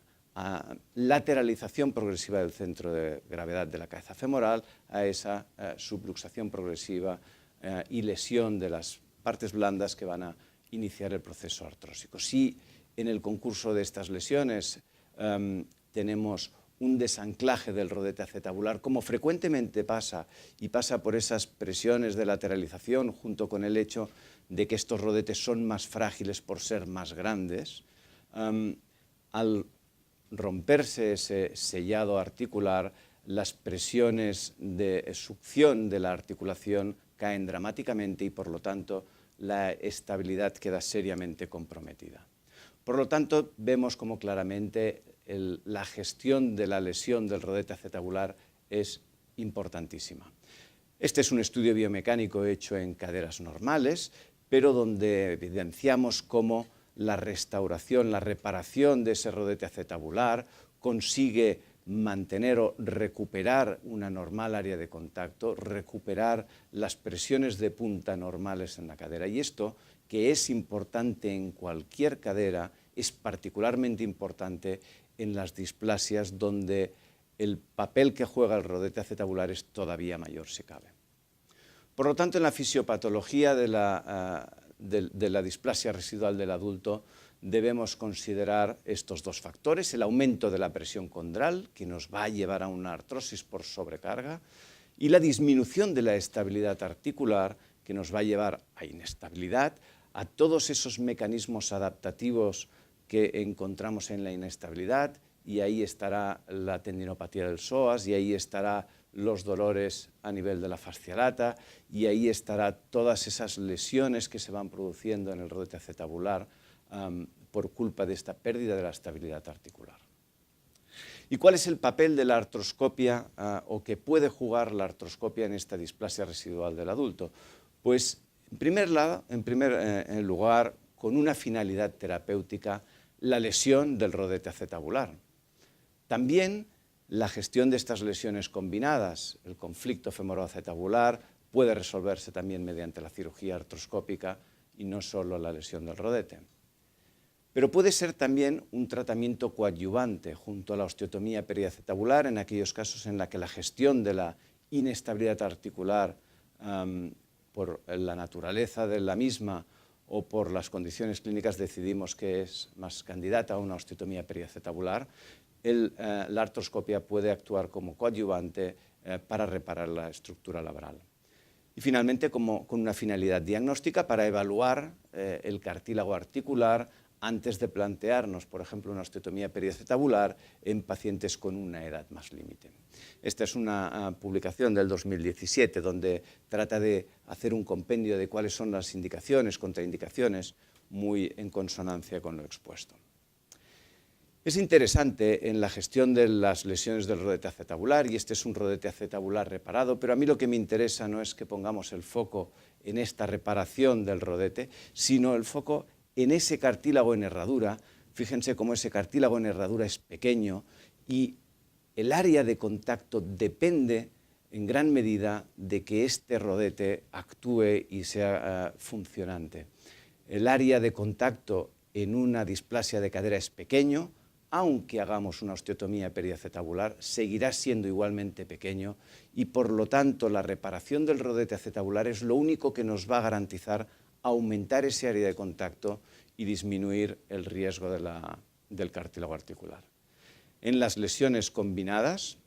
lateralización progresiva del centro de gravedad de la cabeza femoral, a esa subluxación progresiva y lesión de las partes blandas que van a iniciar el proceso artrósico. Si en el concurso de estas lesiones tenemos un desanclaje del rodete acetabular, como frecuentemente pasa, y pasa por esas presiones de lateralización junto con el hecho de que estos rodetes son más frágiles por ser más grandes, al romperse ese sellado articular, las presiones de succión de la articulación caen dramáticamente y por lo tanto la estabilidad queda seriamente comprometida. Por lo tanto, vemos como claramente la gestión de la lesión del rodete acetabular es importantísima. Este es un estudio biomecánico hecho en caderas normales, pero donde evidenciamos cómo la restauración, la reparación de ese rodete acetabular consigue mantener o recuperar una normal área de contacto, recuperar las presiones de punta normales en la cadera. Y esto, que es importante en cualquier cadera, es particularmente importante en las displasias donde el papel que juega el rodete acetabular es todavía mayor, si cabe. Por lo tanto, en la fisiopatología de la displasia residual del adulto debemos considerar estos dos factores, el aumento de la presión condral, que nos va a llevar a una artrosis por sobrecarga, y la disminución de la estabilidad articular, que nos va a llevar a inestabilidad, a todos esos mecanismos adaptativos que encontramos en la inestabilidad, y ahí estará la tendinopatía del psoas, y ahí estará los dolores a nivel de la fascia lata, y ahí estará todas esas lesiones que se van produciendo en el rodete acetabular por culpa de esta pérdida de la estabilidad articular. ¿Y cuál es el papel de la artroscopia o que puede jugar la artroscopia en esta displasia residual del adulto? Pues en primer lugar, con una finalidad terapéutica, la lesión del rodete acetabular. También la gestión de estas lesiones combinadas, el conflicto femoroacetabular, puede resolverse también mediante la cirugía artroscópica y no solo la lesión del rodete. Pero puede ser también un tratamiento coadyuvante junto a la osteotomía periacetabular en aquellos casos en los que la gestión de la inestabilidad articular por la naturaleza de la misma o por las condiciones clínicas decidimos que es más candidata a una osteotomía periacetabular, la artroscopia puede actuar como coadyuvante para reparar la estructura labral. Y finalmente, con una finalidad diagnóstica para evaluar el cartílago articular antes de plantearnos, por ejemplo, una osteotomía periacetabular en pacientes con una edad más límite. Esta es una publicación del 2017 donde trata de hacer un compendio de cuáles son las indicaciones, contraindicaciones, muy en consonancia con lo expuesto. Es interesante en la gestión de las lesiones del rodete acetabular, y este es un rodete acetabular reparado, pero a mí lo que me interesa no es que pongamos el foco en esta reparación del rodete, sino el foco en ese cartílago en herradura. Fíjense cómo ese cartílago en herradura es pequeño y el área de contacto depende en gran medida de que este rodete actúe y sea funcionante. El área de contacto en una displasia de cadera es pequeño, aunque hagamos una osteotomía periacetabular, seguirá siendo igualmente pequeño y por lo tanto la reparación del rodete acetabular es lo único que nos va a garantizar aumentar ese área de contacto y disminuir el riesgo del cartílago articular. En las lesiones combinadas,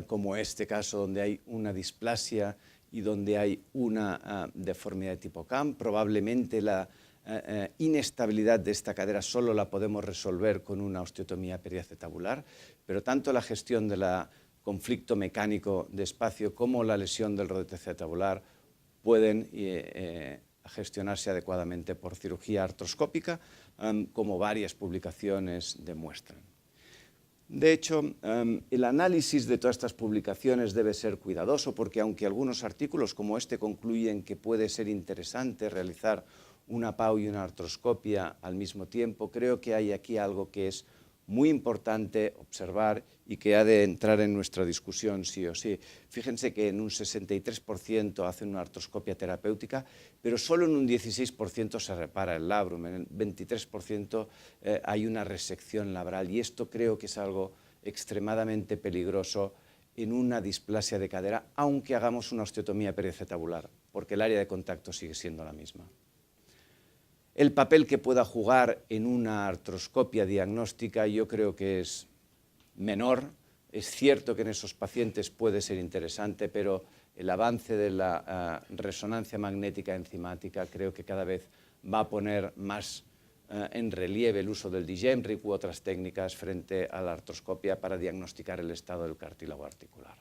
como este caso donde hay una displasia y donde hay una deformidad de tipo CAM, probablemente la inestabilidad de esta cadera solo la podemos resolver con una osteotomía periacetabular, pero tanto la gestión del conflicto mecánico de espacio como la lesión del rodete acetabular pueden gestionarse adecuadamente por cirugía artroscópica, como varias publicaciones demuestran. De hecho, el análisis de todas estas publicaciones debe ser cuidadoso porque aunque algunos artículos como este concluyen que puede ser interesante realizar una PAU y una artroscopia al mismo tiempo, creo que hay aquí algo que es muy importante observar y que ha de entrar en nuestra discusión sí o sí. Fíjense que en un 63% hacen una artroscopia terapéutica, pero solo en un 16% se repara el labrum, en el 23% hay una resección labral y esto creo que es algo extremadamente peligroso en una displasia de cadera, aunque hagamos una osteotomía periacetabular, porque el área de contacto sigue siendo la misma. El papel que pueda jugar en una artroscopia diagnóstica yo creo que es menor. Es cierto que en esos pacientes puede ser interesante, pero el avance de la resonancia magnética enzimática creo que cada vez va a poner más en relieve el uso del Digemric u otras técnicas frente a la artroscopia para diagnosticar el estado del cartílago articular.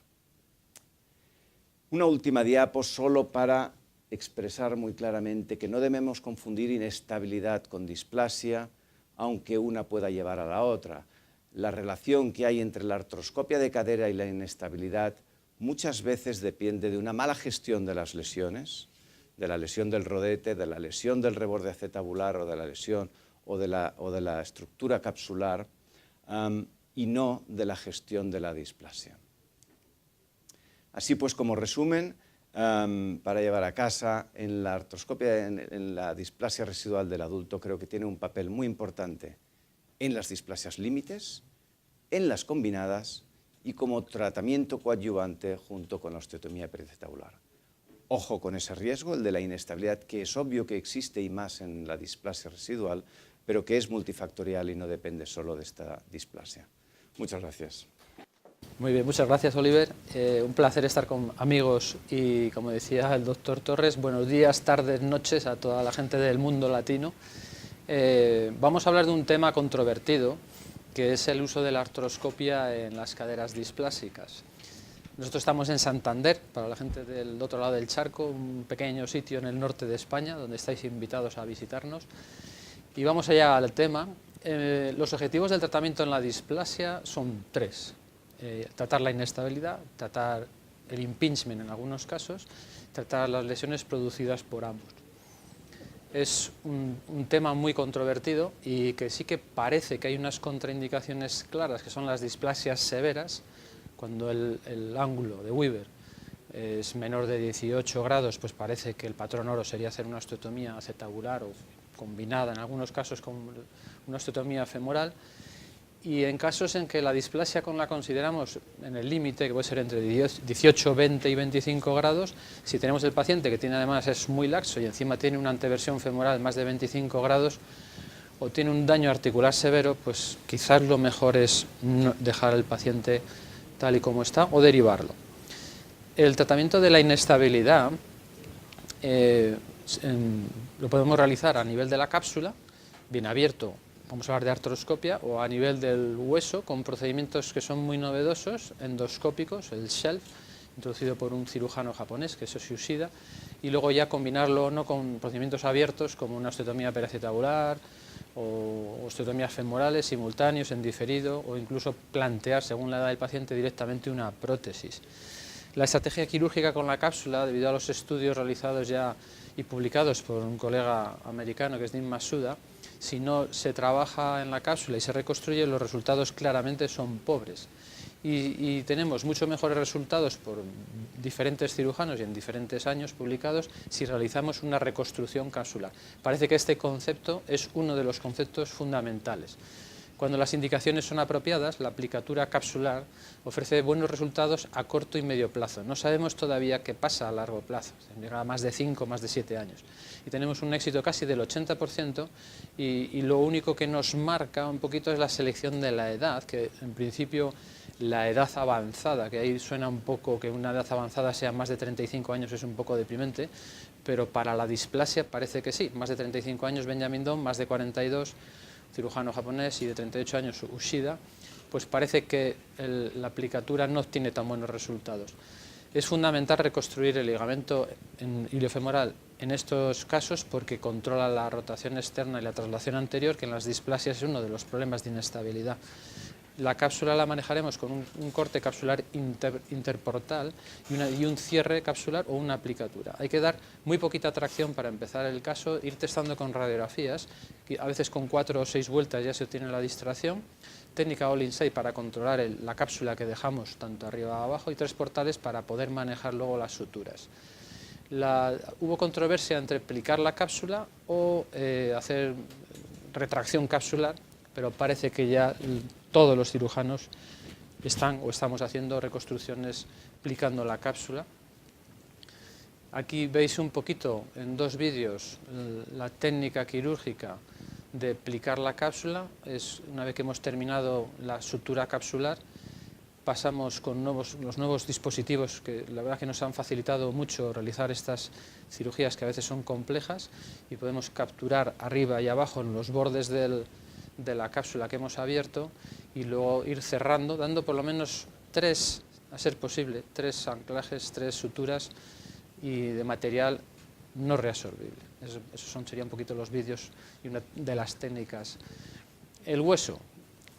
Una última diapo solo para expresar muy claramente que no debemos confundir inestabilidad con displasia, aunque una pueda llevar a la otra. La relación que hay entre la artroscopia de cadera y la inestabilidad muchas veces depende de una mala gestión de las lesiones, de la lesión del rodete, de la lesión del reborde acetabular o de la lesión o de la estructura capsular y no de la gestión de la displasia. Así pues, como resumen, para llevar a casa, en la artroscopia, en la displasia residual del adulto, creo que tiene un papel muy importante en las displasias límites, en las combinadas y como tratamiento coadyuvante junto con la osteotomía periacetabular. Ojo con ese riesgo, el de la inestabilidad, que es obvio que existe y más en la displasia residual, pero que es multifactorial y no depende solo de esta displasia. Muchas gracias. Muy bien, muchas gracias, Oliver. Un placer estar con amigos y, como decía el doctor Torres, buenos días, tardes, noches a toda la gente del mundo latino. Vamos a hablar de un tema controvertido, que es el uso de la artroscopia en las caderas displásicas. Nosotros estamos en Santander, para la gente del otro lado del charco, un pequeño sitio en el norte de España, donde estáis invitados a visitarnos. Y vamos allá al tema. Los objetivos del tratamiento en la displasia son tres. Tratar la inestabilidad, tratar el impingement en algunos casos, tratar las lesiones producidas por ambos. Es un tema muy controvertido y que sí que parece que hay unas contraindicaciones claras, que son las displasias severas, cuando el ángulo de Weber es menor de 18 grados, pues parece que el patrón oro sería hacer una osteotomía acetabular o combinada en algunos casos con una osteotomía femoral. Y en casos en que la displasia la consideramos en el límite, que puede ser entre 18, 20 y 25 grados, si tenemos el paciente que tiene además es muy laxo y encima tiene una anteversión femoral más de 25 grados, o tiene un daño articular severo, pues quizás lo mejor es dejar al paciente tal y como está o derivarlo. El tratamiento de la inestabilidad lo podemos realizar a nivel de la cápsula, bien abierto, vamos a hablar de artroscopia, o a nivel del hueso, con procedimientos que son muy novedosos, endoscópicos, el SHELF, introducido por un cirujano japonés, que es Yoshida, y luego ya combinarlo no con procedimientos abiertos como una osteotomía periacetabular o osteotomías femorales simultáneos en diferido, o incluso plantear, según la edad del paciente, directamente una prótesis. La estrategia quirúrgica con la cápsula, debido a los estudios realizados ya y publicados por un colega americano que es Dean Masuda, si no se trabaja en la cápsula y se reconstruye, los resultados claramente son pobres. Y tenemos mucho mejores resultados por diferentes cirujanos y en diferentes años publicados si realizamos una reconstrucción cápsular. Parece que este concepto es uno de los conceptos fundamentales. Cuando las indicaciones son apropiadas, la aplicatura capsular ofrece buenos resultados a corto y medio plazo. No sabemos todavía qué pasa a largo plazo, a más de 5, más de 7 años. Y tenemos un éxito casi del 80% y lo único que nos marca un poquito es la selección de la edad, que en principio la edad avanzada, que ahí suena un poco que una edad avanzada sea más de 35 años es un poco deprimente, pero para la displasia parece que sí, más de 35 años Benjamin Down, más de 42 cirujano japonés y de 38 años Ushida, pues parece que la aplicatura no tiene tan buenos resultados. Es fundamental reconstruir el ligamento iliofemoral en estos casos porque controla la rotación externa y la traslación anterior, que en las displasias es uno de los problemas de inestabilidad. La cápsula la manejaremos con un corte capsular interportal y un cierre capsular o una aplicatura. Hay que dar muy poquita tracción para empezar el caso, ir testando con radiografías, que a veces con 4 o 6 vueltas ya se obtiene la distracción, técnica all-in-side para controlar la cápsula que dejamos tanto arriba como abajo y 3 portales para poder manejar luego las suturas. Hubo controversia entre aplicar la cápsula o hacer retracción capsular, pero parece que ya todos los cirujanos están o estamos haciendo reconstrucciones aplicando la cápsula. Aquí veis un poquito en 2 vídeos la técnica quirúrgica de aplicar la cápsula. Es una vez que hemos terminado la sutura capsular, pasamos con los nuevos dispositivos que la verdad que nos han facilitado mucho realizar estas cirugías que a veces son complejas y podemos capturar arriba y abajo en los bordes de la cápsula que hemos abierto y luego ir cerrando, dando por lo menos 3, a ser posible, 3 anclajes, 3 suturas y de material no reabsorbible. Esos serían un poquito los vídeos y una de las técnicas. El hueso.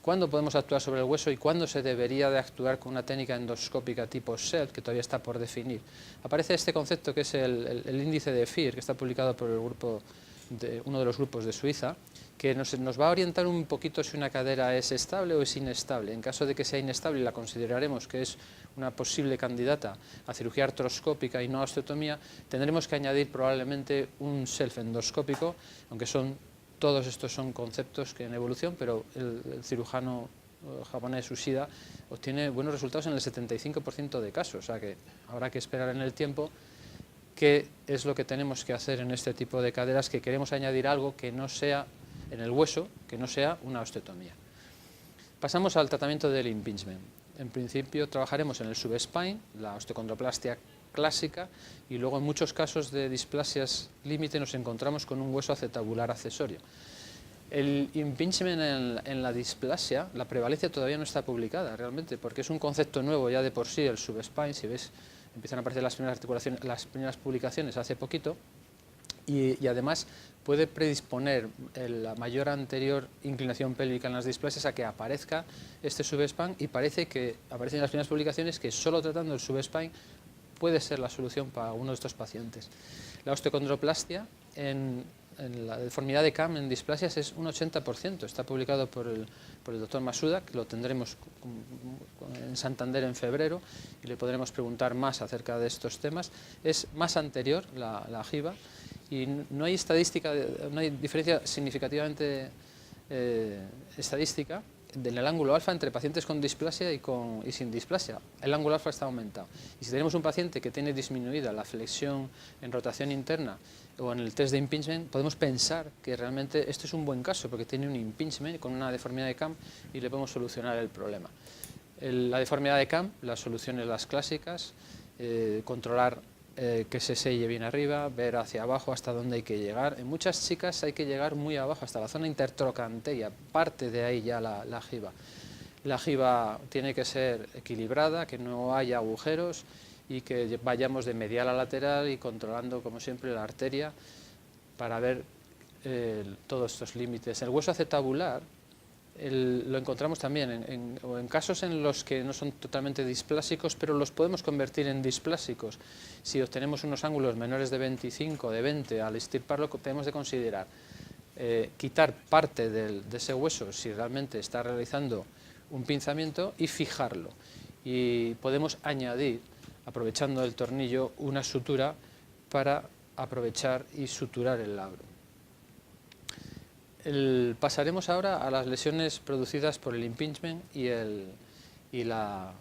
¿Cuándo podemos actuar sobre el hueso y cuándo se debería de actuar con una técnica endoscópica tipo SHELF, que todavía está por definir? Aparece este concepto que es el índice de FIR, que está publicado por uno de los grupos de Suiza, que nos va a orientar un poquito si una cadera es estable o es inestable. En caso de que sea inestable y la consideraremos que es una posible candidata a cirugía artroscópica y no a osteotomía, tendremos que añadir probablemente un SHELF endoscópico, aunque todos estos son conceptos que en evolución, pero el cirujano japonés Ushida obtiene buenos resultados en el 75% de casos, o sea que habrá que esperar en el tiempo qué es lo que tenemos que hacer en este tipo de caderas, que queremos añadir algo que no sea en el hueso, que no sea una osteotomía. Pasamos al tratamiento del impingement. En principio trabajaremos en el subspine, la osteocondroplastia clásica, y luego en muchos casos de displasias límite nos encontramos con un hueso acetabular accesorio. El impingement en la displasia, la prevalencia todavía no está publicada realmente, porque es un concepto nuevo ya de por sí, el subspine. Si ves, empiezan a aparecer las primeras publicaciones hace poquito, y además puede predisponer la mayor anterior inclinación pélvica en las displasias a que aparezca este subspine, y parece que aparecen en las primeras publicaciones que solo tratando el subspine puede ser la solución para uno de estos pacientes. La osteocondroplastia en la deformidad de CAM en displasias es un 80%, está publicado por el doctor Masuda, que lo tendremos en Santander en febrero y le podremos preguntar más acerca de estos temas. Es más anterior la jiba y no hay diferencia significativamente estadística en el ángulo alfa entre pacientes con displasia y sin displasia. El ángulo alfa está aumentado. Y si tenemos un paciente que tiene disminuida la flexión en rotación interna o en el test de impingement, podemos pensar que realmente este es un buen caso porque tiene un impingement con una deformidad de Camp y le podemos solucionar el problema. La deformidad de Camp, las soluciones las clásicas, controlar que se selle bien arriba, ver hacia abajo hasta dónde hay que llegar. En muchas chicas hay que llegar muy abajo, hasta la zona intertrocanteria, parte de ahí ya la giba. La giba tiene que ser equilibrada, que no haya agujeros y que vayamos de medial a lateral y controlando, como siempre, la arteria para ver todos estos límites. El hueso acetabular lo encontramos también en casos en los que no son totalmente displásicos, pero los podemos convertir en displásicos. Si obtenemos unos ángulos menores de 25, de 20, al extirparlo, tenemos de considerar quitar parte de ese hueso si realmente está realizando un pinzamiento y fijarlo. Y podemos añadir, aprovechando el tornillo, una sutura para aprovechar y suturar el labro. Pasaremos ahora a las lesiones producidas por el impingement y la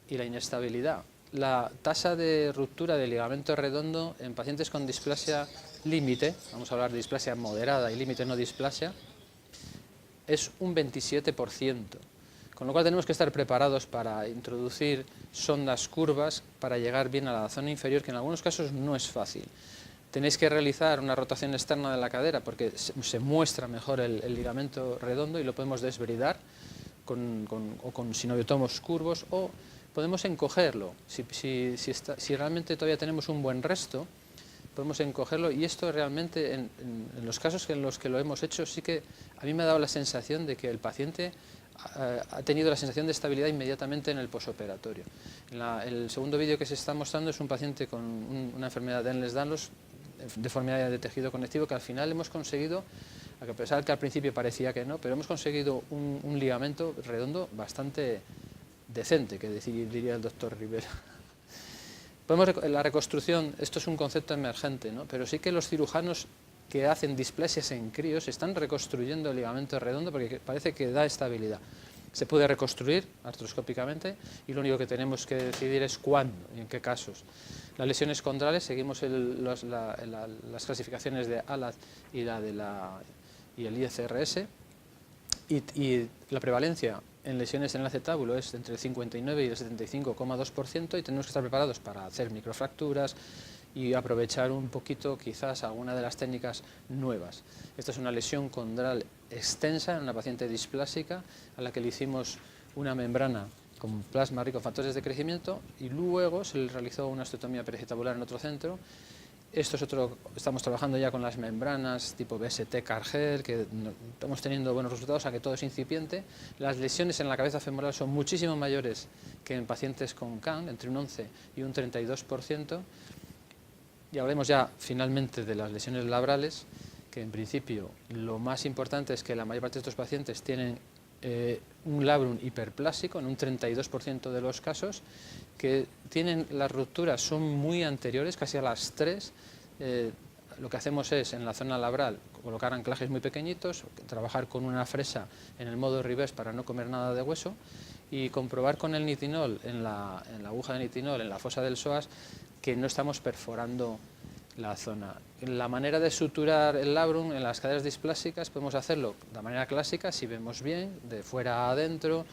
inestabilidad. La tasa de ruptura del ligamento redondo en pacientes con displasia límite, vamos a hablar de displasia moderada y límite no displasia, es un 27%, con lo cual tenemos que estar preparados para introducir sondas curvas para llegar bien a la zona inferior, que en algunos casos no es fácil. Tenéis que realizar una rotación externa de la cadera porque se muestra mejor el ligamento redondo y lo podemos desbridar con sinoviotomos curvos, o podemos encogerlo. Si realmente todavía tenemos un buen resto, podemos encogerlo, y esto realmente en los casos en los que lo hemos hecho, sí que a mí me ha dado la sensación de que el paciente ha tenido la sensación de estabilidad inmediatamente en el posoperatorio. El segundo vídeo que se está mostrando es un paciente con una enfermedad de Ehlers-Danlos, deformidad de tejido conectivo, que al final hemos conseguido, a pesar de que al principio parecía que no, pero hemos conseguido un ligamento redondo bastante decente, que diría el doctor Rivera. La reconstrucción, esto es un concepto emergente, ¿no? Pero sí que los cirujanos que hacen displasias en críos están reconstruyendo el ligamento redondo porque parece que da estabilidad. Se puede reconstruir artroscópicamente y lo único que tenemos que decidir es cuándo y en qué casos. Las lesiones condrales, seguimos las clasificaciones de ALAD y el ICRS, y la prevalencia en lesiones en el acetábulo es entre el 59 y el 75,2%, y tenemos que estar preparados para hacer microfracturas y aprovechar un poquito quizás alguna de las técnicas nuevas. Esta es una lesión condral extensa en una paciente displásica a la que le hicimos una membrana con plasma rico en factores de crecimiento y luego se le realizó una osteotomía periacetabular en otro centro. Esto es estamos trabajando ya con las membranas tipo BST Cargel, que estamos teniendo buenos resultados, aunque todo es incipiente. Las lesiones en la cabeza femoral son muchísimo mayores que en pacientes con CAN, entre un 11 y un 32%. Y hablemos ya finalmente de las lesiones labrales, que en principio lo más importante es que la mayor parte de estos pacientes tienen un labrum hiperplásico en un 32% de los casos, que tienen las rupturas son muy anteriores, casi a las 3. Lo que hacemos es en la zona labral colocar anclajes muy pequeñitos, trabajar con una fresa en el modo reverse para no comer nada de hueso y comprobar con el nitinol, en la aguja de nitinol, en la fosa del psoas, que no estamos perforando la zona. La manera de suturar el labrum en las caderas displásicas podemos hacerlo de manera clásica, si vemos bien, de fuera a adentro,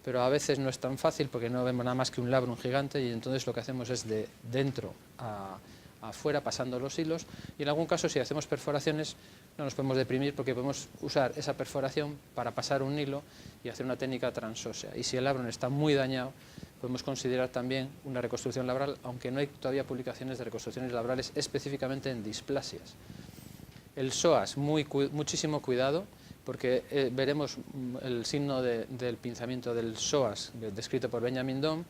pero a veces no es tan fácil porque no vemos nada más que un labrum gigante, y entonces lo que hacemos es de dentro a afuera, pasando los hilos, y en algún caso si hacemos perforaciones no nos podemos deprimir porque podemos usar esa perforación para pasar un hilo y hacer una técnica transósea. Y si el labrum está muy dañado, podemos considerar también una reconstrucción labral, aunque no hay todavía publicaciones de reconstrucciones labrales específicamente en displasias. El psoas, muchísimo cuidado, porque veremos el signo del pinzamiento del psoas descrito por Benjamin Dohm,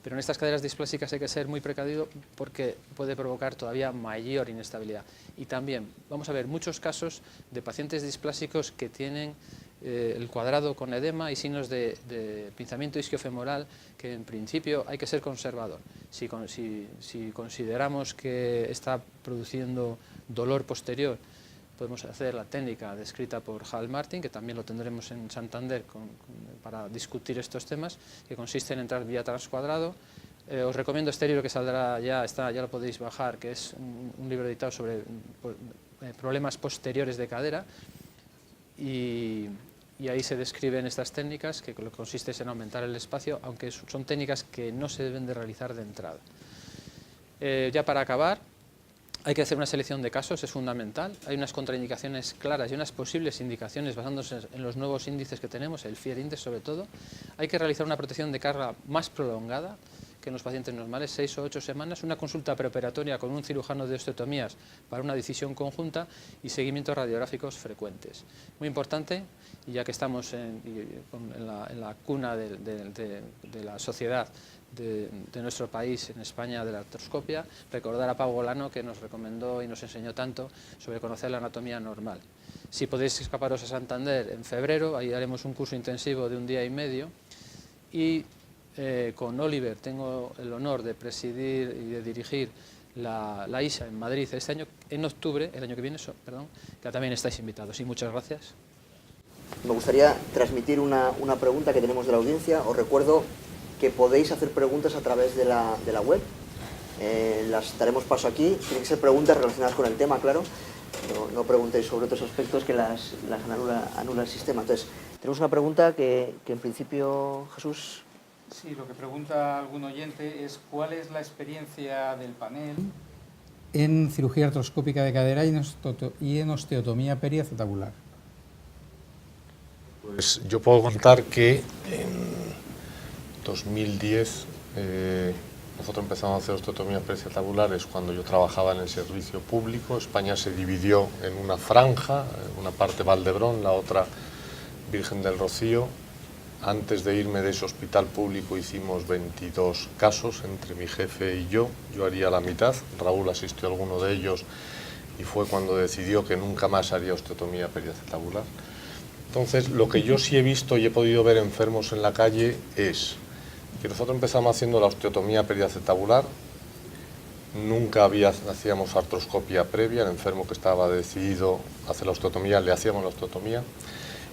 pero en estas caderas displásicas hay que ser muy precavido porque puede provocar todavía mayor inestabilidad. Y también vamos a ver muchos casos de pacientes displásicos que tienen el cuadrado con edema y signos de pinzamiento isquiofemoral, que en principio hay que ser conservador. Si consideramos que está produciendo dolor posterior podemos hacer la técnica descrita por Hal Martin, que también lo tendremos en Santander para discutir estos temas, que consiste en entrar vía transcuadrado. Os recomiendo este libro que saldrá ya lo podéis bajar, que es un libro editado sobre problemas posteriores de cadera, y ahí se describen estas técnicas, que lo que consiste es en aumentar el espacio, aunque son técnicas que no se deben de realizar de entrada. Ya para acabar, hay que hacer una selección de casos, es fundamental. Hay unas contraindicaciones claras y unas posibles indicaciones basándose en los nuevos índices que tenemos, el Fear Index sobre todo. Hay que realizar una protección de carga más prolongada que en los pacientes normales, 6 o 8 semanas, una consulta preoperatoria con un cirujano de osteotomías para una decisión conjunta y seguimientos radiográficos frecuentes. Muy importante, y ya que estamos en la cuna de la sociedad de nuestro país, en España, de la artroscopia, recordar a Pau Golano, que nos recomendó y nos enseñó tanto sobre conocer la anatomía normal. Si podéis escaparos a Santander en febrero, ahí haremos un curso intensivo de 1 día y medio, y con Oliver tengo el honor de presidir y de dirigir la ISA en Madrid este año, en octubre, el año que viene, perdón, que también estáis invitados. Y muchas gracias. Me gustaría transmitir una pregunta que tenemos de la audiencia. Os recuerdo que podéis hacer preguntas a través de la web. Las daremos paso aquí. Tienen que ser preguntas relacionadas con el tema, claro. No preguntéis sobre otros aspectos que las anula el sistema. Entonces, tenemos una pregunta que en principio, Jesús... Sí, lo que pregunta algún oyente es ¿cuál es la experiencia del panel en cirugía artroscópica de cadera y en osteotomía periacetabular? Pues yo puedo contar que en 2010 nosotros empezamos a hacer osteotomías periacetabulares cuando yo trabajaba en el servicio público. España se dividió en una franja, una parte Valdebrón, la otra Virgen del Rocío. Antes de irme de ese hospital público hicimos 22 casos entre mi jefe y yo haría la mitad, Raúl asistió a alguno de ellos y fue cuando decidió que nunca más haría osteotomía periacetabular. Entonces, lo que yo sí he visto y he podido ver enfermos en la calle es que nosotros empezamos haciendo la osteotomía periacetabular, nunca hacíamos artroscopia previa, el enfermo que estaba decidido a hacer la osteotomía, le hacíamos la osteotomía.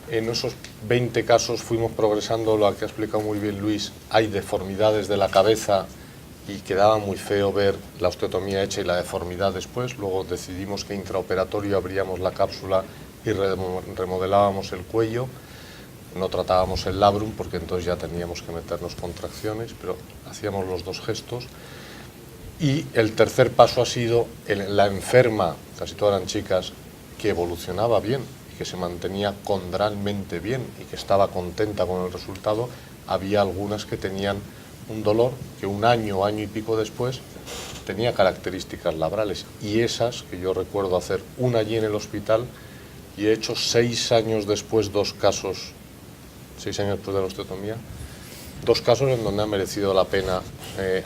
En esos 20 casos fuimos progresando, lo que ha explicado muy bien Luis, hay deformidades de la cabeza y quedaba muy feo ver la osteotomía hecha y la deformidad después. Luego decidimos que intraoperatorio abríamos la cápsula y remodelábamos el cuello. No tratábamos el labrum porque entonces ya teníamos que meternos contracciones, pero hacíamos los dos gestos. Y el tercer paso ha sido la enferma, casi todas eran chicas, que evolucionaba bien, que se mantenía condralmente bien y que estaba contenta con el resultado. Había algunas que tenían un dolor que un año y pico después tenía características labrales, y esas que yo recuerdo hacer una allí en el hospital, y he hecho 6 años después 2 casos, 6 años después de la osteotomía, 2 casos en donde ha merecido la pena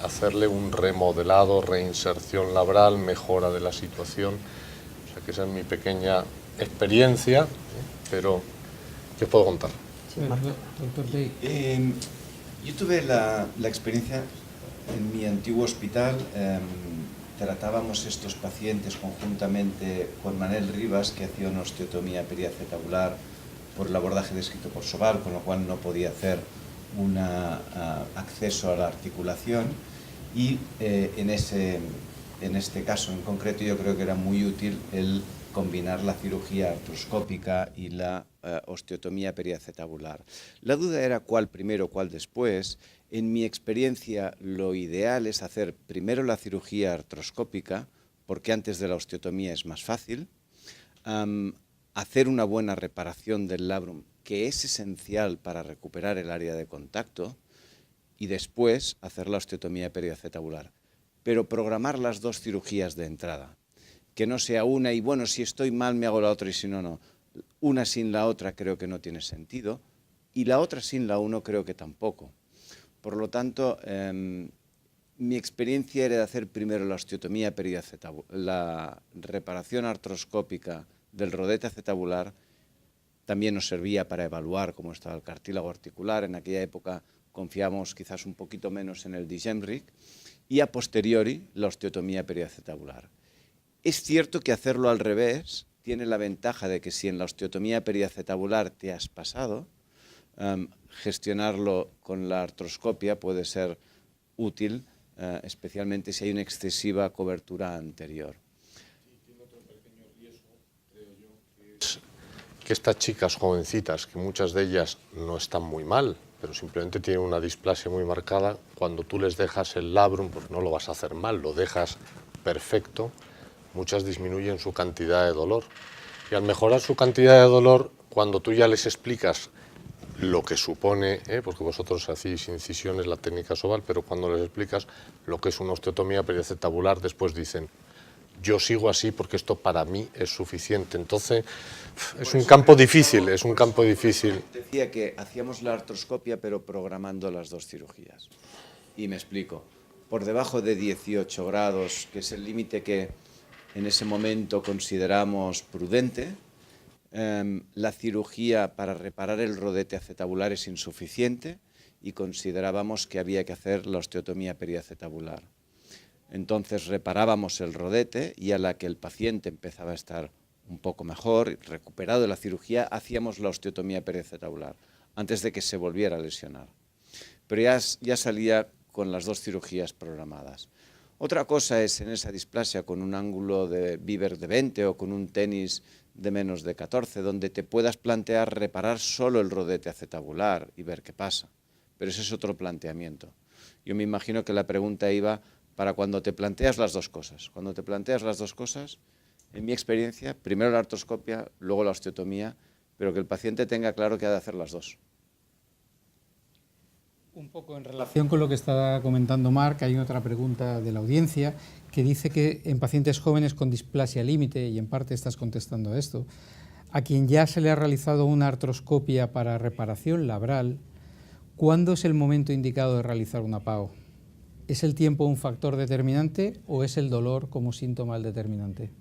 hacerle un remodelado, reinserción labral, mejora de la situación. O sea que esa es mi pequeña experiencia, pero ¿qué os puedo contar? Sí, doctor Day. Yo tuve la experiencia en mi antiguo hospital, tratábamos estos pacientes conjuntamente con Manel Rivas, que hacía una osteotomía periacetabular por el abordaje descrito por Sobal, con lo cual no podía hacer un acceso a la articulación, y en este caso en concreto yo creo que era muy útil el combinar la cirugía artroscópica y la osteotomía periacetabular. La duda era cuál primero, cuál después. En mi experiencia, lo ideal es hacer primero la cirugía artroscópica, porque antes de la osteotomía es más fácil, hacer una buena reparación del labrum, que es esencial para recuperar el área de contacto, y después hacer la osteotomía periacetabular. Pero programar las dos cirugías de entrada, que no sea una y bueno, si estoy mal me hago la otra y si no, no. Una sin la otra creo que no tiene sentido, y la otra sin la uno creo que tampoco. Por lo tanto, mi experiencia era de hacer primero la osteotomía periacetabular, la reparación artroscópica del rodete acetabular. También nos servía para evaluar cómo estaba el cartílago articular. En aquella época confiamos quizás un poquito menos en el Dijemric, y a posteriori la osteotomía periacetabular. Es cierto que hacerlo al revés, tiene la ventaja de que si en la osteotomía periacetabular te has pasado, gestionarlo con la artroscopia puede ser útil, especialmente si hay una excesiva cobertura anterior. Que estas chicas jovencitas, que muchas de ellas no están muy mal, pero simplemente tienen una displasia muy marcada, cuando tú les dejas el labrum, pues no lo vas a hacer mal, lo dejas perfecto, muchas disminuyen su cantidad de dolor. Y al mejorar su cantidad de dolor, cuando tú ya les explicas lo que supone, porque vosotros hacéis incisiones, la técnica Sobal, pero cuando les explicas lo que es una osteotomía periacetabular, después dicen, yo sigo así porque esto para mí es suficiente. Entonces, es un campo difícil, es un campo difícil. Decía que hacíamos la artroscopia, pero programando las dos cirugías. Y me explico. Por debajo de 18 grados, que es el límite que en ese momento consideramos prudente, la cirugía para reparar el rodete acetabular es insuficiente y considerábamos que había que hacer la osteotomía periacetabular. Entonces reparábamos el rodete y a la que el paciente empezaba a estar un poco mejor, recuperado de la cirugía, hacíamos la osteotomía periacetabular antes de que se volviera a lesionar. Pero ya salía con las dos cirugías programadas. Otra cosa es en esa displasia con un ángulo de Bieber de 20 o con un tenis de menos de 14, donde te puedas plantear reparar solo el rodete acetabular y ver qué pasa. Pero ese es otro planteamiento. Yo me imagino que la pregunta iba para cuando te planteas las dos cosas. Cuando te planteas las dos cosas, en mi experiencia, primero la artroscopia, luego la osteotomía, pero que el paciente tenga claro que ha de hacer las dos. Un poco en relación con lo que está comentando Marc, hay otra pregunta de la audiencia que dice que en pacientes jóvenes con displasia límite, y en parte estás contestando a esto, a quien ya se le ha realizado una artroscopia para reparación labral, ¿cuándo es el momento indicado de realizar una PAO? ¿Es el tiempo un factor determinante o es el dolor como síntoma el determinante?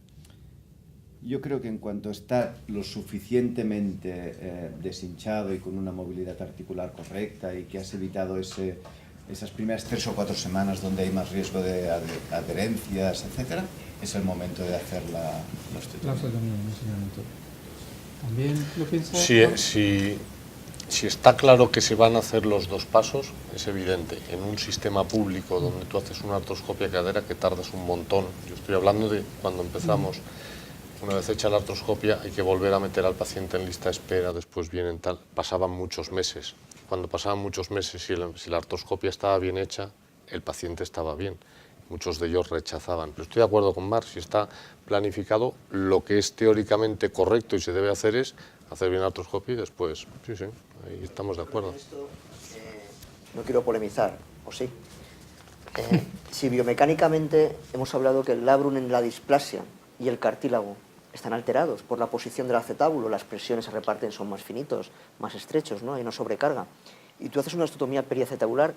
Yo creo que en cuanto está lo suficientemente deshinchado y con una movilidad articular correcta y que has evitado esas primeras 3 o 4 semanas donde hay más riesgo de adherencias, etcétera, es el momento de hacer la osteotomía. La osteotomía en ese momento. ¿También lo piensas? Si está claro que se van a hacer los dos pasos, es evidente. En un sistema público donde tú haces una artroscopia de cadera que tardas un montón, yo estoy hablando de cuando empezamos, una vez hecha la artroscopia hay que volver a meter al paciente en lista de espera, después vienen tal, pasaban muchos meses. Cuando pasaban muchos meses, si la artroscopia estaba bien hecha, el paciente estaba bien. Muchos de ellos rechazaban. Pero estoy de acuerdo con Marc, si está planificado, lo que es teóricamente correcto y se debe hacer es hacer bien la artroscopia y después, sí, ahí estamos de acuerdo. Esto, no quiero polemizar, ¿o sí? Si biomecánicamente hemos hablado que el labrum en la displasia y el cartílago están alterados por la posición del acetábulo, las presiones se reparten, son más finitos, más estrechos, ¿no? Hay una sobrecarga. Y tú haces una osteotomía periacetabular,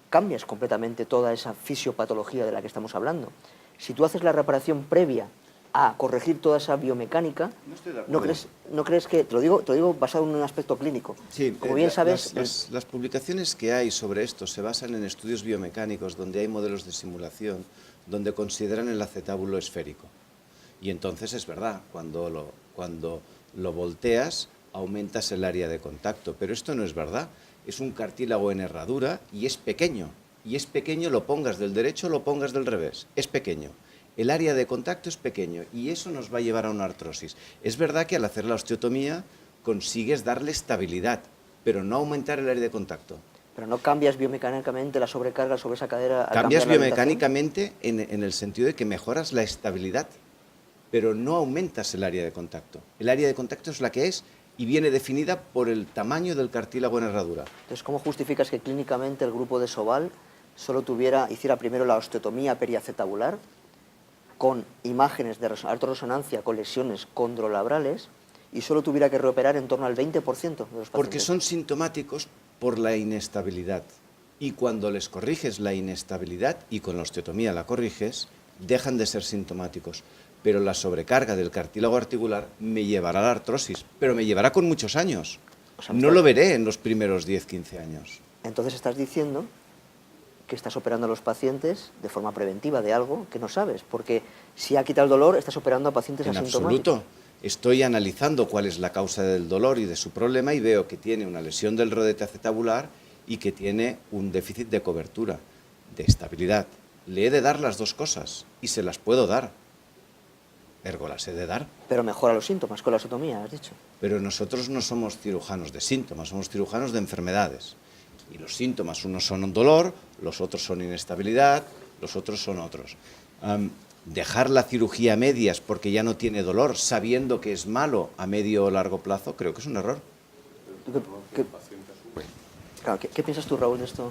cambias completamente toda esa fisiopatología de la que estamos hablando. Si tú haces la reparación previa a corregir toda esa biomecánica, ¿no crees que, te lo digo basado en un aspecto clínico? Sí, como bien sabes, las publicaciones que hay sobre esto se basan en estudios biomecánicos donde hay modelos de simulación donde consideran el acetábulo esférico. Y entonces es verdad, cuando lo volteas aumentas el área de contacto, pero esto no es verdad. Es un cartílago en herradura y es pequeño. Y es pequeño, lo pongas del derecho o lo pongas del revés. Es pequeño. El área de contacto es pequeño y eso nos va a llevar a una artrosis. Es verdad que al hacer la osteotomía consigues darle estabilidad, pero no aumentar el área de contacto. Pero no cambias biomecánicamente la sobrecarga sobre esa cadera. Cambias biomecánicamente en el sentido de que mejoras la estabilidad, pero no aumentas el área de contacto. El área de contacto es la que es y viene definida por el tamaño del cartílago en herradura. Entonces, ¿cómo justificas que clínicamente el grupo de Sobal solo hiciera primero la osteotomía periacetabular con imágenes de artrorresonancia con lesiones condrolabrales y solo tuviera que reoperar en torno al 20% de los pacientes? Porque son sintomáticos por la inestabilidad. Y cuando les corriges la inestabilidad, y con la osteotomía la corriges, dejan de ser sintomáticos. Pero la sobrecarga del cartílago articular me llevará a la artrosis, pero me llevará con muchos años. O sea, no lo veré en los primeros 10-15 años. Entonces estás diciendo que estás operando a los pacientes de forma preventiva de algo que no sabes, porque si ha quitado el dolor, estás operando a pacientes asintomáticos. En absoluto. estoy analizando cuál es la causa del dolor y de su problema y veo que tiene una lesión del rodete acetabular y que tiene un déficit de cobertura, de estabilidad. Le he de dar las dos cosas y se las puedo dar. Ergo las he de dar. Pero mejora los síntomas con la osteotomía, has dicho. Pero nosotros no somos cirujanos de síntomas, somos cirujanos de enfermedades. Y los síntomas, unos son un dolor, los otros son inestabilidad, los otros son otros. Dejar la cirugía a medias porque ya no tiene dolor, sabiendo que es malo a medio o largo plazo, creo que es un error. ¿Qué piensas tú, Raúl, de esto?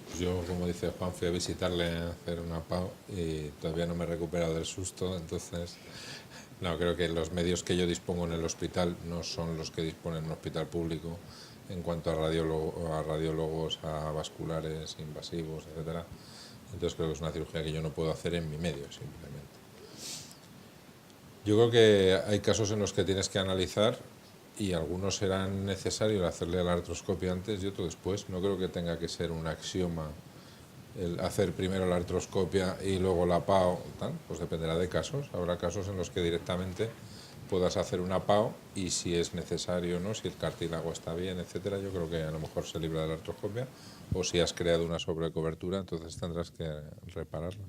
Pues yo, como dice Juan, fui a visitarle a hacer una PAO y todavía no me he recuperado del susto, entonces no, creo que los medios que yo dispongo en el hospital no son los que dispone en un hospital público en cuanto a radiólogos, a vasculares, invasivos, etcétera. Entonces creo que es una cirugía que yo no puedo hacer en mi medio, simplemente. Yo creo que hay casos en los que tienes que analizar y algunos serán necesarios hacerle la artroscopia antes y otros después. No creo que tenga que ser un axioma el hacer primero la artroscopia y luego la PAO, tal. Pues dependerá de casos. Habrá casos en los que directamente puedas hacer una PAO y si es necesario o no, si el cartílago está bien, etcétera, yo creo que a lo mejor se libra de la artroscopia, o si has creado una sobrecobertura, entonces tendrás que repararla.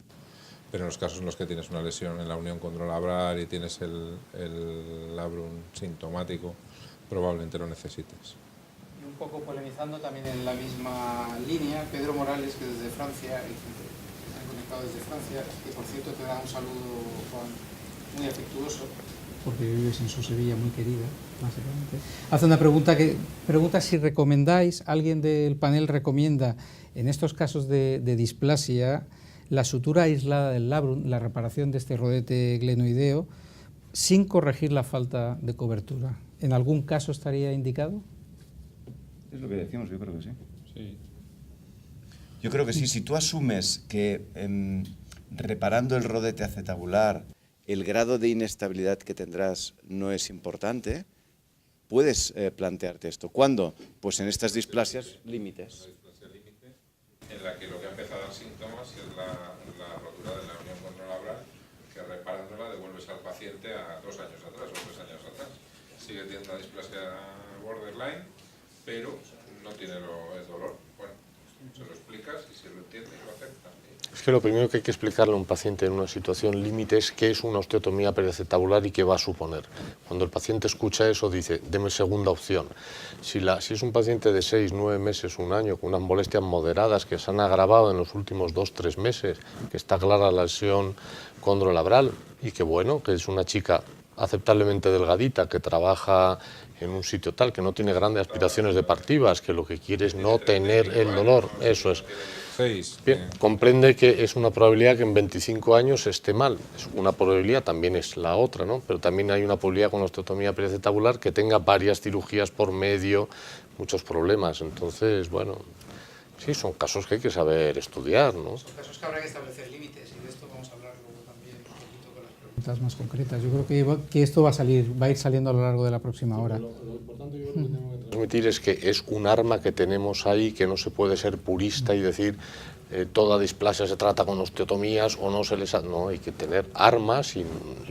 Pero en los casos en los que tienes una lesión en la unión condrolabral y tienes el labrum sintomático, probablemente lo necesites. Y un poco polemizando también en la misma línea, Pedro Morales, que desde Francia, que se han conectado desde Francia, que por cierto te da un saludo, Juan, muy afectuoso, porque vives en su Sevilla muy querida, básicamente. Hace una pregunta si recomendáis, alguien del panel recomienda, en estos casos de displasia, la sutura aislada del labrum, la reparación de este rodete glenoideo, sin corregir la falta de cobertura. ¿En algún caso estaría indicado? Es lo que decimos, yo creo que sí. Sí. Yo creo que sí. Si tú asumes que reparando el rodete acetabular el grado de inestabilidad que tendrás no es importante, puedes plantearte esto. ¿Cuándo? Pues en estas displasias límites. Una displasia límite en la que lo que empieza a dar síntomas es la rotura de la unión condrolabral, que reparándola devuelves al paciente a 2 años atrás o 3 años atrás. Sigue teniendo una displasia borderline, pero no tiene el dolor. Bueno, se lo explicas y si lo entiende lo acepta. Es que lo primero que hay que explicarle a un paciente en una situación límite es qué es una osteotomía periacetabular y qué va a suponer. Cuando el paciente escucha eso dice, deme segunda opción. Si es un paciente de 6, 9 meses, un año, con unas molestias moderadas que se han agravado en los últimos 2, 3 meses, que está clara la lesión condrolabral y que bueno, que es una chica aceptablemente delgadita, que trabaja en un sitio tal, que no tiene grandes aspiraciones deportivas, que lo que quiere es no tener el dolor, eso es. Bien, comprende que es una probabilidad que en 25 años esté mal, es una probabilidad, también es la otra, ¿no? Pero también hay una probabilidad con osteotomía periacetabular que tenga varias cirugías por medio, muchos problemas, entonces, bueno, sí, son casos que hay que saber estudiar, ¿no? Son casos que habrá que establecer límites y de esto vamos a hablar luego también un poquito con las preguntas más concretas. Yo creo que esto va a ir saliendo a lo largo de la próxima hora. Lo importante yo creo que tengo que transmitir es que es un arma que tenemos ahí, que no se puede ser purista y decir toda displasia se trata con osteotomías o no se les... No, hay que tener armas y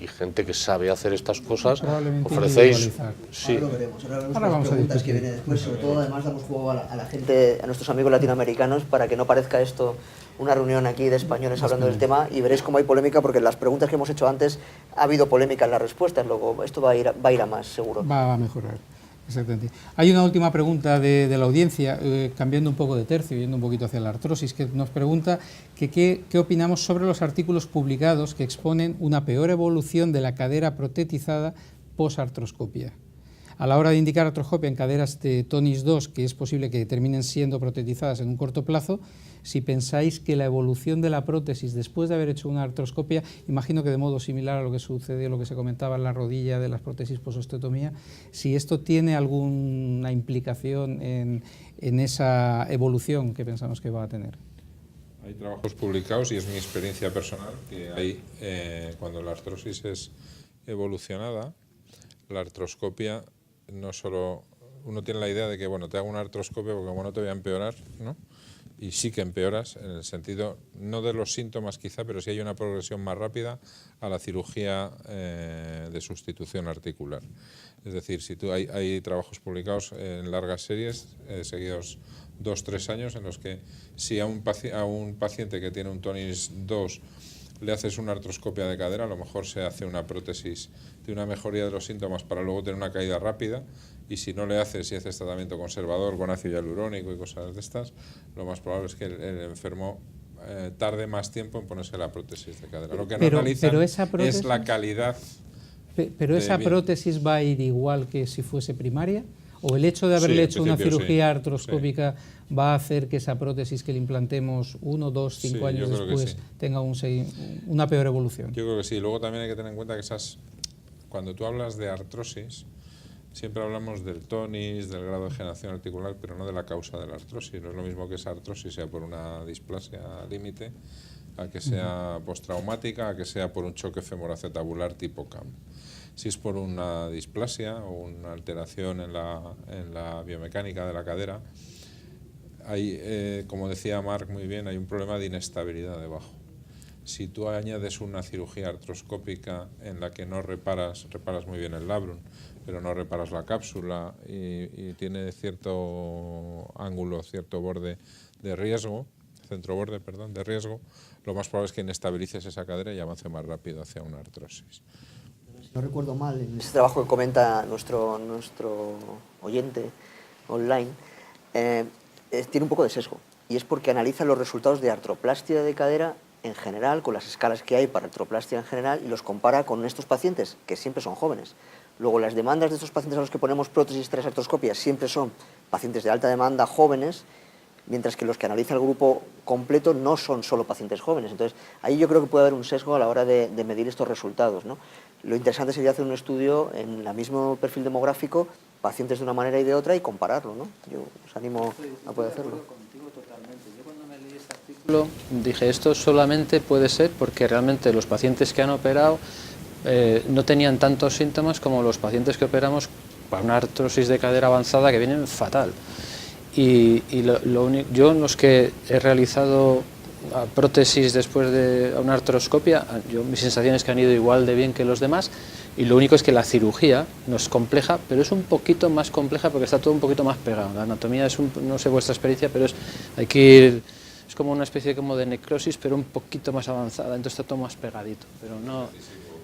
gente que sabe hacer estas cosas. Ofrecéis... Sí. Ahora lo veremos, ahora vamos a preguntas que vienen después. Sobre todo, además, damos juego a la gente, a nuestros amigos latinoamericanos, para que no parezca esto una reunión aquí de españoles hablando del tema, y veréis cómo hay polémica, porque en las preguntas que hemos hecho antes ha habido polémica en las respuestas. Luego esto va a ir a más, seguro. Va a mejorar. Exactamente. Hay una última pregunta de la audiencia, cambiando un poco de tercio, yendo un poquito hacia la artrosis, que nos pregunta que qué opinamos sobre los artículos publicados que exponen una peor evolución de la cadera protetizada post-artroscopia. A la hora de indicar artroscopia en caderas de TONIS 2, que es posible que terminen siendo protetizadas en un corto plazo, si pensáis que la evolución de la prótesis después de haber hecho una artroscopia, imagino que de modo similar a lo que sucedió, lo que se comentaba en la rodilla de las prótesis postosteotomía, si esto tiene alguna implicación en esa evolución que pensamos que va a tener. Hay trabajos publicados y es mi experiencia personal que hay cuando la artrosis es evolucionada, la artroscopia no solo... Uno tiene la idea de que, bueno, te hago una artroscopia porque como no te voy a empeorar, ¿no? y sí que empeoras en el sentido, no de los síntomas quizá, pero sí hay una progresión más rápida a la cirugía de sustitución articular. Es decir, si hay trabajos publicados en largas series, seguidos 2-3 años, en los que si a un paciente que tiene un tonis 2 le haces una artroscopia de cadera, a lo mejor se hace una prótesis de una mejoría de los síntomas para luego tener una caída rápida, y si no le haces, si haces tratamiento conservador con ácido hialurónico y cosas de estas, lo más probable es que el enfermo tarde más tiempo en ponerse la prótesis de cadera. Lo que no analizan es la calidad. Pero esa prótesis va a ir igual que si fuese primaria, o el hecho de haberle hecho una cirugía artroscópica va a hacer que esa prótesis que le implantemos 1, 2, 5 años después tenga una peor evolución. Yo creo que sí. Luego también hay que tener en cuenta que cuando tú hablas de artrosis, siempre hablamos del tonis, del grado de degeneración articular, pero no de la causa de la artrosis. No es lo mismo que esa artrosis sea por una displasia límite, a que sea postraumática, a que sea por un choque femoroacetabular tipo CAM. Si es por una displasia o una alteración en la biomecánica de la cadera, hay, como decía Marc muy bien, hay un problema de inestabilidad debajo. Si tú añades una cirugía artroscópica en la que no reparas muy bien el labrum, pero no reparas la cápsula y tiene cierto ángulo, cierto borde de riesgo, centroborde, perdón, de riesgo, lo más probable es que inestabilices esa cadera y avance más rápido hacia una artrosis. Si no recuerdo mal, en este trabajo que comenta nuestro oyente online, tiene un poco de sesgo, y es porque analiza los resultados de artroplastia de cadera en general, con las escalas que hay para artroplastia en general, y los compara con estos pacientes, que siempre son jóvenes. Luego, las demandas de estos pacientes a los que ponemos prótesis tras artroscopia siempre son pacientes de alta demanda, jóvenes, mientras que los que analiza el grupo completo no son solo pacientes jóvenes. Entonces, ahí yo creo que puede haber un sesgo a la hora de medir estos resultados, ¿no? Lo interesante sería hacer un estudio en el mismo perfil demográfico, pacientes de una manera y de otra, y compararlo, ¿no? Yo os animo a poder hacerlo. Yo cuando me leí este artículo dije, esto solamente puede ser porque realmente los pacientes que han operado no tenían tantos síntomas como los pacientes que operamos para una artrosis de cadera avanzada, que vienen fatal. Y yo en los que he realizado prótesis después de una artroscopia, mis sensaciones que han ido igual de bien que los demás, y lo único es que la cirugía no es compleja, pero es un poquito más compleja porque está todo un poquito más pegado. La anatomía es no sé vuestra experiencia, pero hay que ir, es como una especie como de necrosis, pero un poquito más avanzada, entonces está todo más pegadito, pero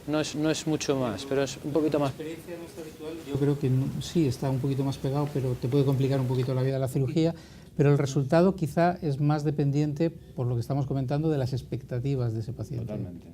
no es mucho más, pero es un poquito más. La experiencia nuestra habitual, yo creo que sí está un poquito más pegado, pero te puede complicar un poquito la vida de la cirugía, pero el resultado quizá es más dependiente, por lo que estamos comentando, de las expectativas de ese paciente. Totalmente.